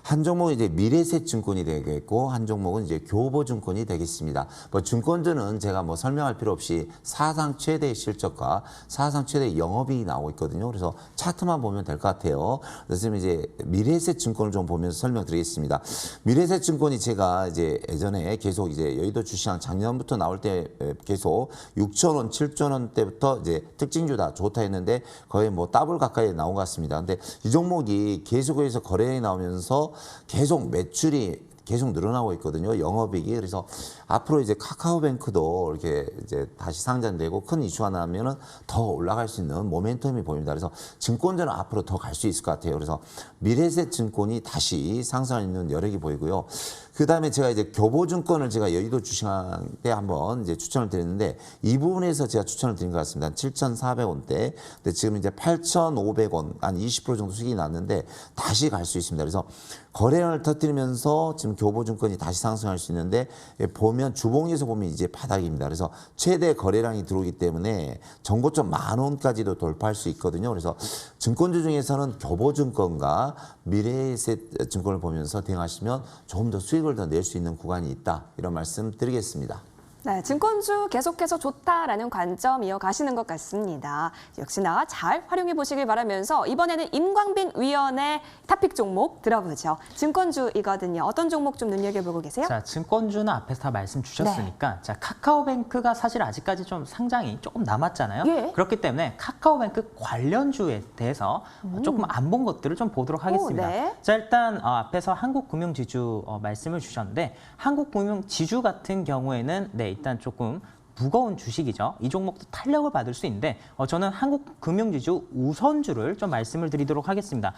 한 종목은 이제 미래에셋증권이 되겠고 한 종목은 이제 교보증권이 되겠습니다. 뭐 증권주는 제가 뭐 설명할 필요 없이 사상 최대 실적과 사상 최대 영업이익이 나오고 있거든요. 그래서 차트만 보면 될 것 같아요. 그래서 이제 미래에셋증권을 좀 보면서 설명드리겠습니다. 미래에셋증권이 제가 이제 예전에 계속 이제 여의도 주시장 작년부터 나올 때 계속 6,000원, 7,000원 때부터 이제 특징주다 좋다 했는데 거의 뭐 더블 가까이 나온 것 같습니다. 근데 이 종목이 계속해서 거래량이 나오면서 계속 매출이 계속 늘어나고 있거든요. 영업이익이. 그래서 앞으로 이제 카카오뱅크도 이렇게 이제 다시 상장되고 큰 이슈가 나면은 더 올라갈 수 있는 모멘텀이 보입니다. 그래서 증권주는 앞으로 더 갈 수 있을 것 같아요. 그래서 미래에셋증권이 다시 상승할 있는 여력이 보이고요. 그 다음에 제가 이제 교보증권을 제가 여의도 주시장 때 한번 이제 추천을 드렸는데 이 부분에서 제가 추천을 드린 것 같습니다. 7,400원대. 근데 지금 이제 8,500원, 한 20% 정도 수익이 났는데 다시 갈 수 있습니다. 그래서 거래량을 터뜨리면서 지금 교보증권이 다시 상승할 수 있는데 보면 주봉에서 보면 이제 바닥입니다. 그래서 최대 거래량이 들어오기 때문에 전고점 10,000원까지도 돌파할 수 있거든요. 그래서 증권주 중에서는 교보증권과 미래에셋증권을 보면서 대응하시면 조금 더 수익을 더 낼 수 있는 구간이 있다. 이런 말씀 드리겠습니다. 네, 증권주 계속해서 좋다라는 관점 이어가시는 것 같습니다. 역시나 잘 활용해 보시길 바라면서 이번에는 임광빈 위원의 탑픽 종목 들어보죠. 증권주이거든요. 어떤 종목 좀 눈여겨보고 계세요? 자, 증권주는 앞에서 다 말씀 주셨으니까 자, 카카오뱅크가 사실 아직까지 좀 상장이 조금 남았잖아요. 예. 그렇기 때문에 카카오뱅크 관련주에 대해서 조금 안 본 것들을 좀 보도록 하겠습니다. 네. 자, 일단 앞에서 한국금융지주 말씀을 주셨는데 한국금융지주 같은 경우에는 네, 일단 조금 무거운 주식이죠. 이 종목도 탄력을 받을 수 있는데 저는 한국금융지주 우선주를 좀 말씀을 드리도록 하겠습니다.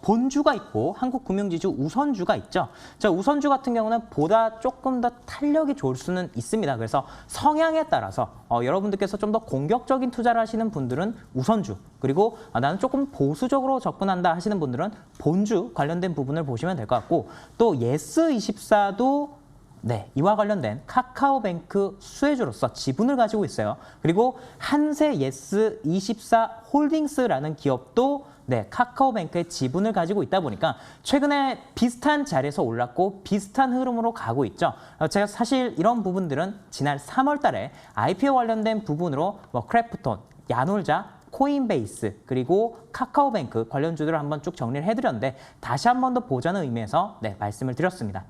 본주가 있고 한국금융지주 우선주가 있죠. 자, 우선주 같은 경우는 보다 조금 더 탄력이 좋을 수는 있습니다. 그래서 성향에 따라서 여러분들께서 좀 더 공격적인 투자를 하시는 분들은 우선주, 그리고 나는 조금 보수적으로 접근한다 하시는 분들은 본주 관련된 부분을 보시면 될 것 같고, 또 예스24도 네, 이와 관련된 카카오뱅크 수혜주로서 지분을 가지고 있어요. 그리고 한세 예스24 홀딩스라는 기업도 네, 카카오뱅크의 지분을 가지고 있다 보니까 최근에 비슷한 자리에서 올랐고 비슷한 흐름으로 가고 있죠. 제가 사실 이런 부분들은 지난 3월 달에 IPO 관련된 부분으로 뭐 크래프톤, 야놀자, 코인베이스, 그리고 카카오뱅크 관련주들을 한번 쭉 정리를 해드렸는데 다시 한 번 더 보자는 의미에서 네, 말씀을 드렸습니다.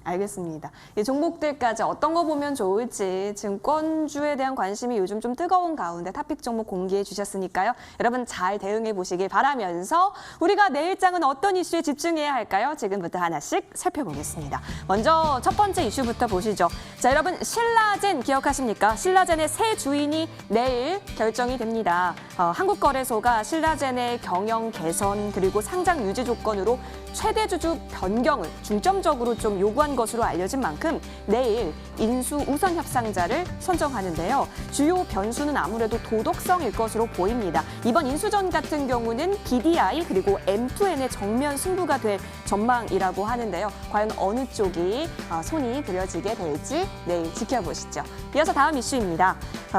알겠습니다. 이 종목들까지 어떤 거 보면 좋을지 증권주에 대한 관심이 요즘 좀 뜨거운 가운데 탑픽 종목 공개해 주셨으니까요. 여러분 잘 대응해 보시길 바라면서 우리가 내일장은 어떤 이슈에 집중해야 할까요? 지금부터 하나씩 살펴보겠습니다. 먼저 첫 번째 이슈부터 보시죠. 자, 여러분 신라젠 기억하십니까? 신라젠의 새 주인이 내일 결정이 됩니다. 한국거래소가 신라젠의 경영 개선 그리고 상장 유지 조건으로 최대 주주 변경을 중점적으로 좀 요구한 것으로 알려진 만큼 내일 인수 우선 협상자를 선정하는데요. 주요 변수는 아무래도 도덕성일 것으로 보입니다. 이번 인수전 같은 경우는 BDI 그리고 M2N의 정면 승부가 될 전망이라고 하는데요. 과연 어느 쪽이 손이 그려지게 될지 내일 지켜보시죠. 이어서 다음 이슈입니다.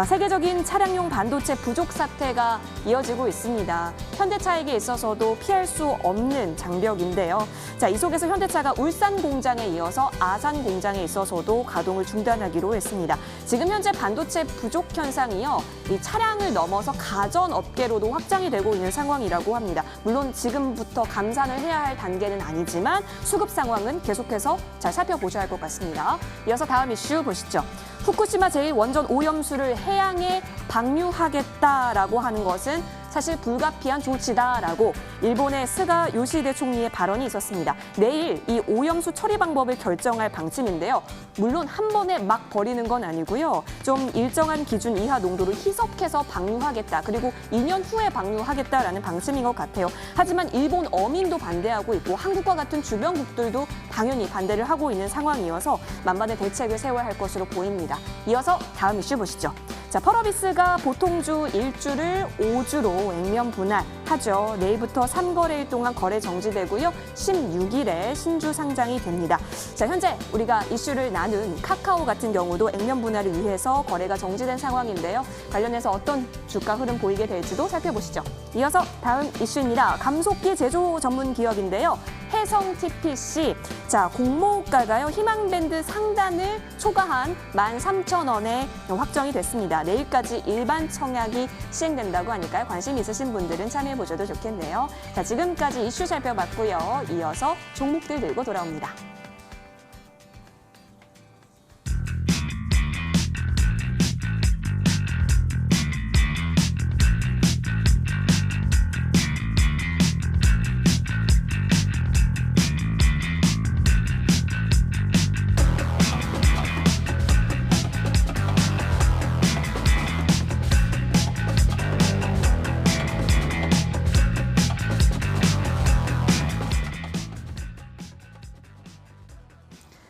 세계적인 차량용 반도체 부족 사태가 이어지고 있습니다. 현대차에게 있어서도 피할 수 없는 장벽인데요. 자, 이 속에서 현대차가 울산 공장에 이어서 아산 공장에 있어서도 가동을 중단하기로 했습니다. 지금 현재 반도체 부족 현상이요, 이 차량을 넘어서 가전 업계로도 확장이 되고 있는 상황이라고 합니다. 물론 지금부터 감산을 해야 할 단계는 아니지만 수급 상황은 계속해서 잘 살펴보셔야 할 것 같습니다. 이어서 다음 이슈 보시죠. 후쿠시마 제1원전 오염수를 해양에 방류하겠다라고 하는 것은 사실 불가피한 조치다라고 일본의 스가 요시히데 총리의 발언이 있었습니다. 내일 이 오염수 처리 방법을 결정할 방침인데요. 물론 한 번에 막 버리는 건 아니고요. 좀 일정한 기준 이하 농도를 희석해서 방류하겠다. 그리고 2년 후에 방류하겠다라는 방침인 것 같아요. 하지만 일본 어민도 반대하고 있고 한국과 같은 주변국들도 당연히 반대를 하고 있는 상황이어서 만반의 대책을 세워야 할 것으로 보입니다. 이어서 다음 이슈 보시죠. 자, 펄어비스가 보통주 1주를 5주로 액면 분할하죠. 내일부터 3거래일 동안 거래 정지되고요. 16일에 신주 상장이 됩니다. 자, 현재 우리가 이슈를 나눈 카카오 같은 경우도 액면 분할을 위해서 거래가 정지된 상황인데요. 관련해서 어떤 주가 흐름 보이게 될지도 살펴보시죠. 이어서 다음 이슈입니다. 감속기 제조 전문 기업인데요. 해성 TPC. 자, 공모가가요. 희망밴드 상단을 초과한 13,000원에 확정이 됐습니다. 내일까지 일반 청약이 시행된다고 하니까요. 관심 있으신 분들은 참여해 보셔도 좋겠네요. 자, 지금까지 이슈 살펴봤고요. 이어서 종목들 들고 돌아옵니다.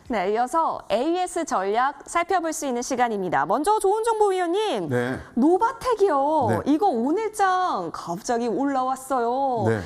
네, 이어서 AS 전략 살펴볼 수 있는 시간입니다. 먼저 조은정보위원님, 네. 노바텍이요. 네. 이거 오늘장 갑자기 올라왔어요. 네.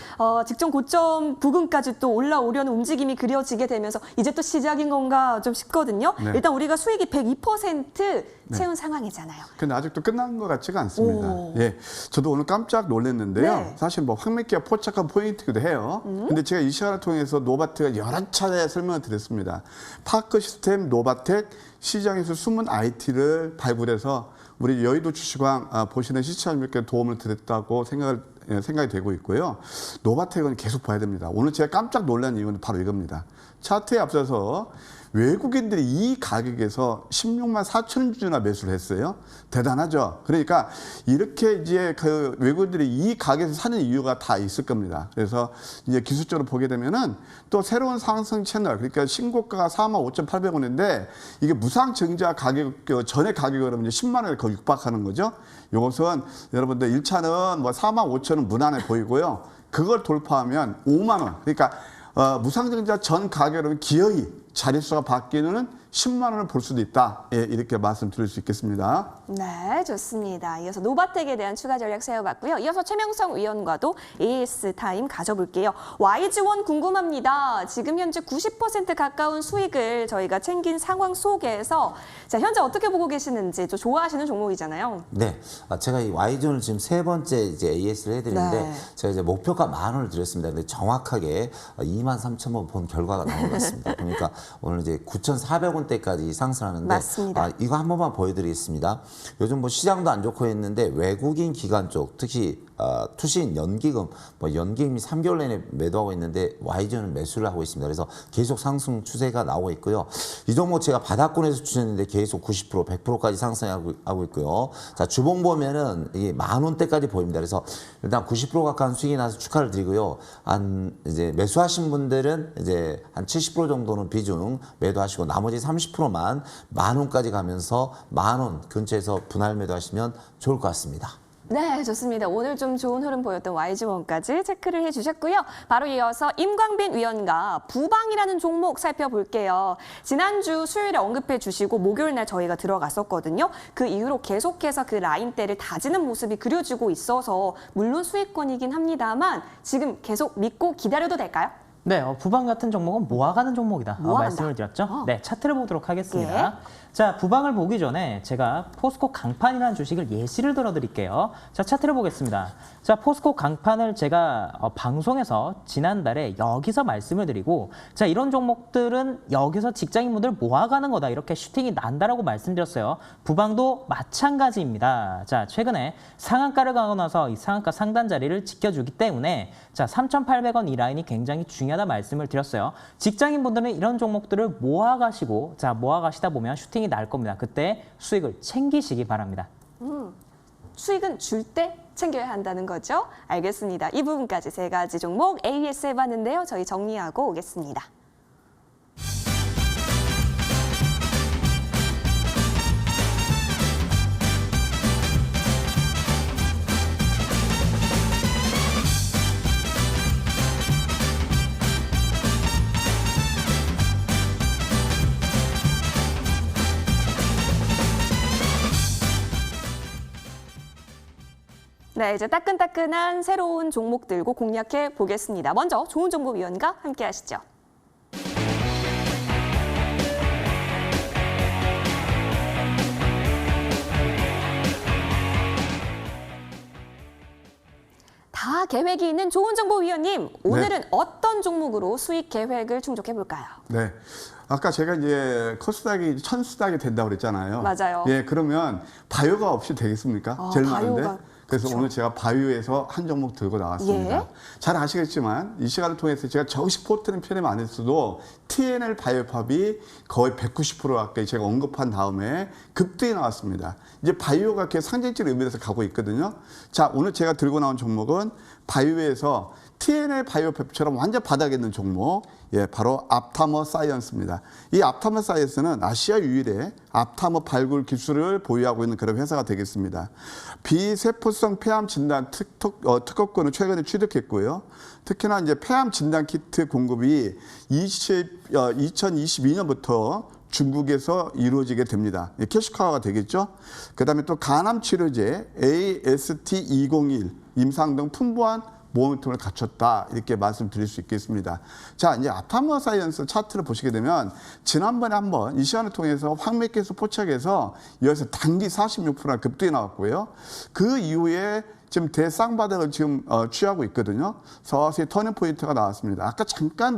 직전 고점 부근까지 또 올라오려는 움직임이 그려지게 되면서 이제 또 시작인 건가 좀 싶거든요. 네. 일단 우리가 수익이 102% 채운 상황이잖아요. 근데 아직도 끝난 것 같지가 않습니다. 오. 예, 저도 오늘 깜짝 놀랐는데요. 네. 사실 뭐 황매기가 포착한 포인트기도 해요. 근데 제가 이 시간을 통해서 노바텍을 여러 차례 설명을 드렸습니다. 파크 시스템 노바텍 시장에서 숨은 IT를 발굴해서 우리 여의도 주식왕 보시는 시청자님께 도움을 드렸다고 생각이 되고 있고요. 노바텍은 계속 봐야 됩니다. 오늘 제가 깜짝 놀란 이유는 바로 이겁니다. 차트에 앞서서 외국인들이 이 가격에서 16만 4천 주나 매수를 했어요. 대단하죠. 그러니까 이렇게 이제 그 외국인들이 이 가격에서 사는 이유가 다 있을 겁니다. 그래서 이제 기술적으로 보게 되면은 또 새로운 상승 채널, 그러니까 신고가가 45,800원인데 이게 무상증자 가격 전의 가격으로 이제 10만 원을 거의 육박하는 거죠. 이것은 여러분들 1차는 뭐 45,000원 무난해 보이고요. 그걸 돌파하면 5만 원. 그러니까 무상증자 전 가격으로 기어이 자릿수가 바뀌는 10만 원을 볼 수도 있다. 예, 이렇게 말씀드릴 수 있겠습니다. 네, 좋습니다. 이어서 노바텍에 대한 추가 전략 세워봤고요. 이어서 최명성 위원과도 AS 타임 가져볼게요. YG1 궁금합니다. 지금 현재 90% 가까운 수익을 저희가 챙긴 상황 속에서 자, 현재 어떻게 보고 계시는지 좀 좋아하시는 종목이잖아요. 네, 제가 이 Y존을 지금 세 번째 이제 AS를 해드리는데 네. 제가 이제 목표가 10,000원을 드렸습니다. 근데 정확하게 23,000원 본 결과가 나온 것 같습니다. 그러니까 오늘 이제 9,400원대까지 상승하는데 맞습니다. 이거 한 번만 보여드리겠습니다. 요즘 뭐 시장도 안 좋고 했는데 외국인 기관 쪽 특히 투신 연기금 연기금이 3개월 내내 매도하고 있는데 YG는 매수를 하고 있습니다. 그래서 계속 상승 추세가 나오고 있고요. 이 종목 제가 바닥권에서 추천했는데 계속 90%, 100%까지 상승하고 있고요. 자, 주봉 보면은 이게 10,000원대까지 보입니다. 그래서 일단 90% 가까운 수익이 나서 축하를 드리고요. 이제 매수하신 분들은 이제 한 70% 정도는 비중 매도하시고 나머지 30%만 10,000원까지 가면서 10,000원 근처에서 분할 매도하시면 좋을 것 같습니다. 네, 좋습니다. 오늘 좀 좋은 흐름 보였던 YG1까지 체크를 해주셨고요. 바로 이어서 임광빈 위원과 부방이라는 종목 살펴볼게요. 지난주 수요일에 언급해 주시고 목요일 날 저희가 들어갔었거든요. 그 이후로 계속해서 그 라인대를 다지는 모습이 그려지고 있어서 물론 수익권이긴 합니다만 지금 계속 믿고 기다려도 될까요? 네, 부방 같은 종목은 모아가는 종목이다. 모아간다. 말씀을 드렸죠. 네, 차트를 보도록 하겠습니다. 예. 자, 부방을 보기 전에 제가 포스코 강판이라는 주식을 예시를 들어드릴게요. 자, 차트를 보겠습니다. 자, 포스코 강판을 제가 방송에서 지난달에 여기서 말씀을 드리고 자, 이런 종목들은 여기서 직장인분들 모아가는 거다. 이렇게 슈팅이 난다라고 말씀드렸어요. 부방도 마찬가지입니다. 자, 최근에 상한가를 가고 나서 이 상한가 상단 자리를 지켜주기 때문에 자, 3,800원 이 라인이 굉장히 중요하다 말씀을 드렸어요. 직장인분들은 이런 종목들을 모아가시고 자, 모아가시다 보면 슈팅이 날 겁니다. 그때 수익을 챙기시기 바랍니다. 수익은 줄 때 챙겨야 한다는 거죠. 알겠습니다. 이 부분까지 세 가지 종목 AS 해봤는데요. 저희 정리하고 오겠습니다. 네, 이제 따끈따끈한 새로운 종목 들고 공략해 보겠습니다. 먼저 좋은 정보 위원과 함께 하시죠. 다 계획이 있는 좋은 정보 위원님, 오늘은 어떤 종목으로 수익 계획을 충족해 볼까요? 네. 아까 제가 이제 코스닥이 1000수닥이 된다고 그랬잖아요. 맞아요. 예, 그러면 바이오가 없이 되겠습니까? 제일 많은데. 바이오가, 그래서 그렇죠. 오늘 제가 바이오에서 한 종목 들고 나왔습니다. 예. 잘 아시겠지만 이 시간을 통해서 제가 정식 포트는 표현 안 했어도 TNL 바이오팝이 거의 190% 가까이 제가 언급한 다음에 급등이 나왔습니다. 이제 바이오가 이렇게 상징적 의미에서 가고 있거든요. 자, 오늘 제가 들고 나온 종목은 바이오에서 TNL 바이오팝처럼 완전 바닥에 있는 종목, 예, 바로 앞타머 사이언스입니다. 이 앞타머 사이언스는 아시아 유일의 앞타머 발굴 기술을 보유하고 있는 그런 회사가 되겠습니다. 비세포성 폐암 진단 특허권을 최근에 취득했고요. 특히나 이제 폐암 진단 키트 공급이 2022년부터 중국에서 이루어지게 됩니다. 캐시카가 되겠죠. 그다음에 또 간암 치료제 AST201 임상 등 풍부한 모멘텀을 갖췄다, 이렇게 말씀드릴 수 있겠습니다. 자, 이제 아타머 사이언스 차트를 보시게 되면 지난번에 한번 이 시간을 통해서 황맥계수 포착해서 여기서 단기 46% 급등이 나왔고요. 그 이후에 지금 대쌍바닥을 지금 취하고 있거든요. 서서히 터닝 포인트가 나왔습니다. 아까 잠깐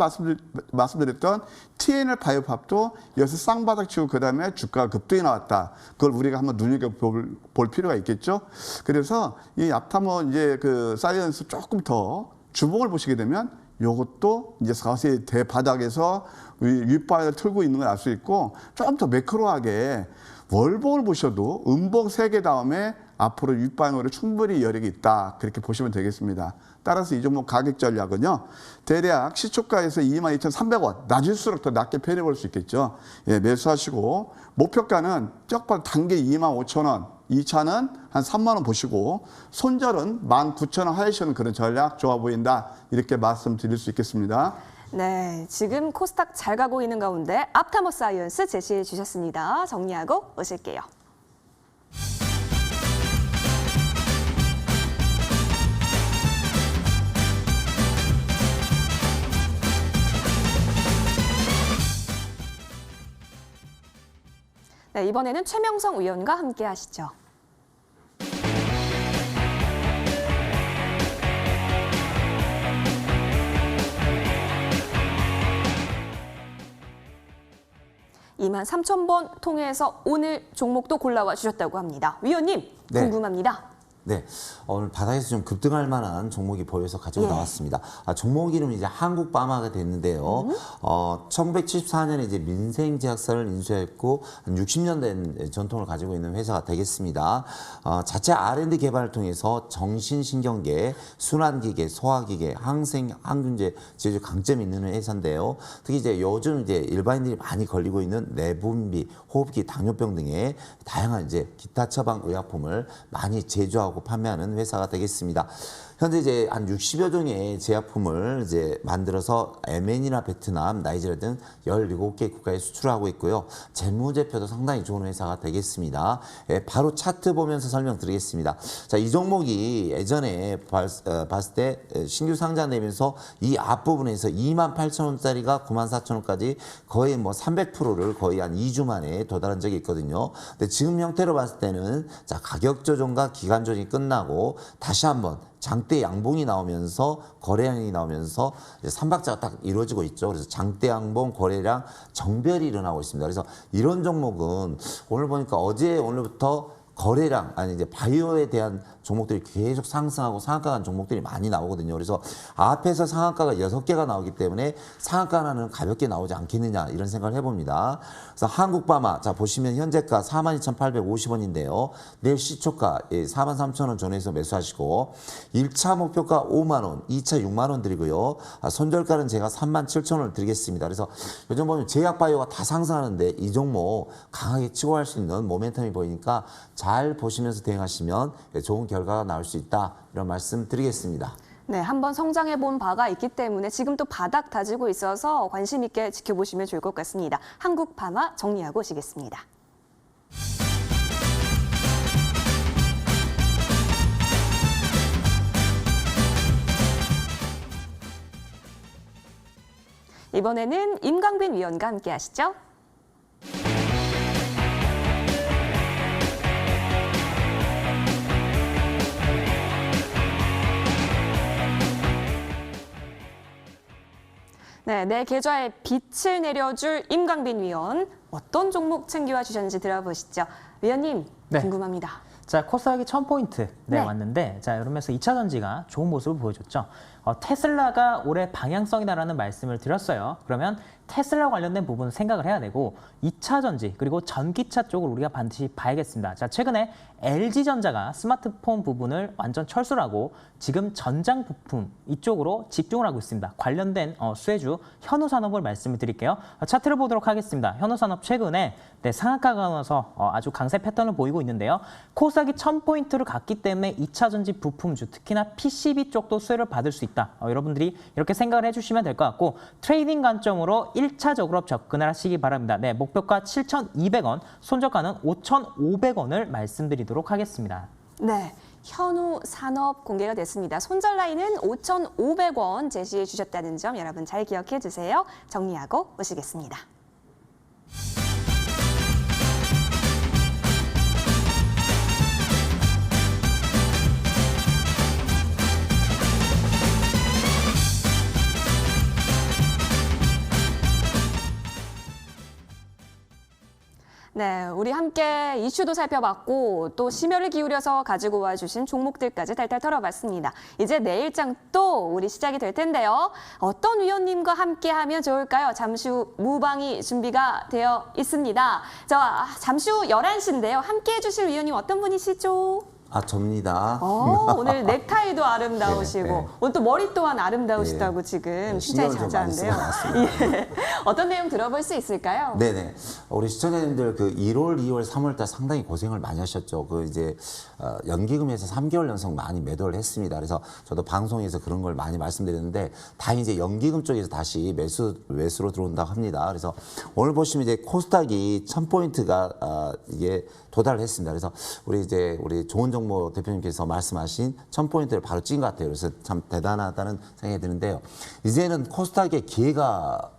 말씀드렸던 TNL 바이오팝도 여기서 쌍바닥 치고 그다음에 주가가 급등이 나왔다. 그걸 우리가 한번 눈여겨볼 필요가 있겠죠. 그래서 이 앞타머 이제 그 사이언스 조금 더 주봉을 보시게 되면 요것도 이제 서서히 대바닥에서 윗바닥을 틀고 있는 걸 알 수 있고, 조금 더 매크로하게 월봉을 보셔도 음봉 3개 다음에 앞으로 윗방으로 충분히 여력이 있다, 그렇게 보시면 되겠습니다. 따라서 이 종목 가격 전략은요, 대략 시초가에서 22,300원, 낮을수록 더 낮게 편입해 볼 수 있겠죠. 예, 매수하시고 목표가는 적발 단계 25,000원, 2차는 한 3만 원 보시고 손절은 19,000원 하시는 그런 전략 좋아 보인다, 이렇게 말씀드릴 수 있겠습니다. 네, 지금 코스닥 잘 가고 있는 가운데 앞타머 사이언스 제시해 주셨습니다. 정리하고 오실게요. 네, 이번에는 최명성 위원과 함께 하시죠. (2만 3,000번) 통해서 오늘 종목도 골라와 주셨다고 합니다. 위원님, 네. 궁금합니다. 네, 오늘 바닥에서 좀 급등할 만한 종목이 보여서 가지고 나왔습니다. 종목 이름이 이제 한국바마가 됐는데요. 1974년에 이제 민생제약사를 인수했고 한 60년 된 전통을 가지고 있는 회사가 되겠습니다. 자체 R&D 개발을 통해서 정신신경계, 순환기계, 소화기계, 항생, 항균제 제조 강점이 있는 회사인데요. 특히 이제 요즘 이제 일반인들이 많이 걸리고 있는 내분비, 호흡기, 당뇨병 등의 다양한 이제 기타 처방 의약품을 많이 제조하고 판매하는 회사가 되겠습니다. 현재 이제 한 60여 종의 제약품을 이제 만들어서 예멘이나 베트남, 나이지리아 등 17개 국가에 수출하고 있고요. 재무제표도 상당히 좋은 회사가 되겠습니다. 바로 차트 보면서 설명드리겠습니다. 자, 이 종목이 예전에 봤을 때 신규 상장되면서 이 앞부분에서 28,000원짜리가 94,000원까지 거의 뭐 300%를 거의 한 2주 만에 도달한 적이 있거든요. 근데 지금 형태로 봤을 때는 자, 가격 조정과 기간 조정이 끝나고 다시 한번 장대 양봉이 나오면서 거래량이 나오면서 이제 3박자가 딱 이루어지고 있죠. 그래서 장대 양봉, 거래량 정별이 일어나고 있습니다. 그래서 이런 종목은 오늘 보니까 어제 오늘부터 거래량, 아니 이제 바이오에 대한 종목들이 계속 상승하고 상한가 간 종목들이 많이 나오거든요. 그래서 앞에서 상한가가 6개가 나오기 때문에 상한가 하나는 가볍게 나오지 않겠느냐, 이런 생각을 해봅니다. 그래서 한국바마, 자 보시면 현재가 42,850원인데요. 내일 시초가 43,000원 전후에서 매수하시고 1차 목표가 5만 원, 2차 6만 원 드리고요. 손절가는 제가 37,000원을 드리겠습니다. 그래서 요즘 보면 제약바이오가 다 상승하는데 이 종목 강하게 치고 갈 수 있는 모멘텀이 보이니까 잘 보시면서 대응하시면 좋은 결과가 나올 수 있다, 이런 말씀 드리겠습니다. 네, 한번 성장해 본 바가 있기 때문에 지금 또 바닥 다지고 있어서 관심 있게 지켜보시면 좋을 것 같습니다. 한국바마 정리하고 오시겠습니다. 이번에는 임강빈 위원과 함께 하시죠. 네, 내 계좌에 빛을 내려줄 임광빈 위원. 어떤 종목 챙겨와 주셨는지 들어보시죠. 위원님, 네. 궁금합니다. 자, 코스닥이 1000포인트 네. 왔는데, 자, 이러면서 2차 전지가 좋은 모습을 보여줬죠. 테슬라가 올해 방향성이다라는 말씀을 드렸어요. 그러면 테슬라 관련된 부분 생각을 해야 되고 2차 전지 그리고 전기차 쪽을 우리가 반드시 봐야겠습니다. 자, 최근에 LG전자가 스마트폰 부분을 완전 철수를 하고 지금 전장 부품 이쪽으로 집중을 하고 있습니다. 관련된 수혜주 현우산업을 말씀을 드릴게요. 차트를 보도록 하겠습니다. 현우산업 최근에 상한가가 나와서 아주 강세 패턴을 보이고 있는데요. 코스닥이 1000포인트를 갔기 때문에 2차 전지 부품주 특히나 PCB 쪽도 수혜를 받을 수 있다. 여러분들이 이렇게 생각을 해주시면 될 것 같고 트레이딩 관점으로 1차적으로 접근을 하시기 바랍니다. 네, 목표가 7,200원, 손절가는 5,500원을 말씀드리도록 하겠습니다. 네, 현우 산업 공개가 됐습니다. 손절 라인은 5,500원 제시해 주셨다는 점 여러분 잘 기억해 주세요. 정리하고 오시겠습니다. 네, 우리 함께 이슈도 살펴봤고 또 심혈을 기울여서 가지고 와주신 종목들까지 탈탈 털어봤습니다. 이제 내일장 또 우리 시작이 될 텐데요. 어떤 위원님과 함께 하면 좋을까요? 잠시 후 무방이 준비가 되어 있습니다. 자, 잠시 후 11시인데요. 함께 해주실 위원님 어떤 분이시죠? 접니다. 오늘 넥타이도 아름다우시고 네, 네. 오늘 또 머리 또한 아름다우시다고 지금 칭찬이 신경을 좀 많이 쓰고 자자한데요. 예. 어떤 내용 들어볼 수 있을까요? 네네. 우리 시청자님들 그 1월, 2월, 3월 달 상당히 고생을 많이 하셨죠. 그 이제 연기금에서 3개월 연속 많이 매도를 했습니다. 그래서 저도 방송에서 그런 걸 많이 말씀드렸는데 다행히 이제 연기금 쪽에서 다시 매수로 들어온다고 합니다. 그래서 오늘 보시면 이제 코스닥이 1000포인트가 이게 도달을 했습니다. 그래서 우리 좋은 정모 대표님께서 말씀하신 1000포인트를 바로 찍은 것 같아요. 그래서 참 대단하다는 생각이 드는데요. 이제는 코스닥의 기회가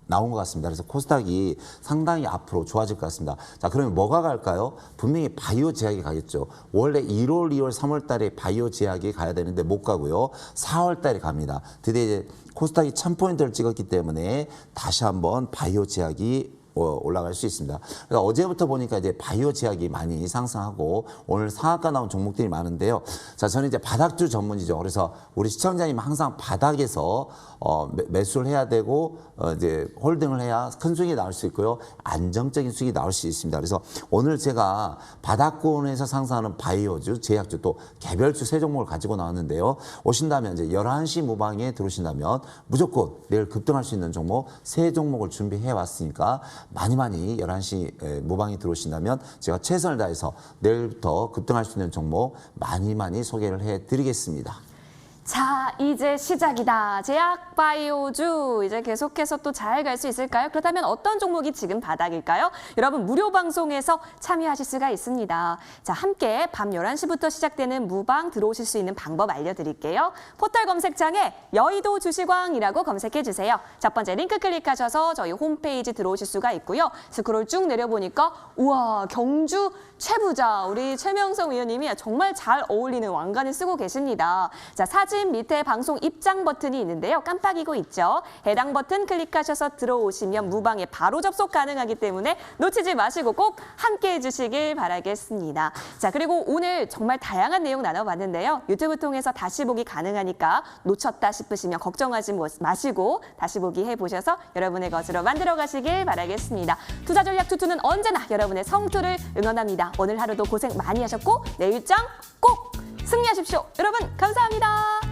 나온 것 같습니다. 그래서 코스닥이 상당히 앞으로 좋아질 것 같습니다. 자, 그러면 뭐가 갈까요? 분명히 바이오 제약이 가겠죠. 원래 1월, 2월, 3월 달에 바이오 제약이 가야 되는데 못 가고요. 4월 달에 갑니다. 드디어 이제 코스닥이 1000포인트를 찍었기 때문에 다시 한번 바이오 제약이 올라갈 수 있습니다. 그러니까 어제부터 보니까 이제 바이오 제약이 많이 상승하고 오늘 상한가 나온 종목들이 많은데요. 자, 저는 이제 바닥주 전문이죠. 그래서 우리 시청자님 항상 바닥에서 매수를 해야 되고 이제 홀딩을 해야 큰 수익이 나올 수 있고요. 안정적인 수익이 나올 수 있습니다. 그래서 오늘 제가 바닥권에서 상승하는 바이오주, 제약주 또 개별주 세 종목을 가지고 나왔는데요. 오신다면 이제 11시 무방에 들어오신다면 무조건 내일 급등할 수 있는 종목 세 종목을 준비해 왔으니까 많이 11시 무방에 들어오신다면 제가 최선을 다해서 내일부터 급등할 수 있는 종목 많이 소개를 해드리겠습니다. 자, 이제 시작이다. 제약 바이오주 이제 계속해서 또 잘 갈 수 있을까요? 그렇다면 어떤 종목이 지금 바닥일까요? 여러분 무료 방송에서 참여하실 수가 있습니다. 자, 함께 밤 11시부터 시작되는 무방 들어오실 수 있는 방법 알려드릴게요. 포털 검색창에 여의도 주식왕이라고 검색해 주세요. 첫 번째 링크 클릭하셔서 저희 홈페이지 들어오실 수가 있고요. 스크롤 쭉 내려보니까 우와, 경주 최부자 우리 최명성 위원님이 정말 잘 어울리는 왕관을 쓰고 계십니다. 자, 사진 밑에 방송 입장 버튼이 있는데요. 깜빡이고 있죠. 해당 버튼 클릭하셔서 들어오시면 무방에 바로 접속 가능하기 때문에 놓치지 마시고 꼭 함께 해주시길 바라겠습니다. 자, 그리고 오늘 정말 다양한 내용 나눠봤는데요. 유튜브 통해서 다시 보기 가능하니까 놓쳤다 싶으시면 걱정하지 마시고 다시 보기 해보셔서 여러분의 것으로 만들어 가시길 바라겠습니다. 투자 전략 투투는 언제나 여러분의 성투를 응원합니다. 오늘 하루도 고생 많이 하셨고 내일장 꼭 승리하십시오. 여러분 감사합니다.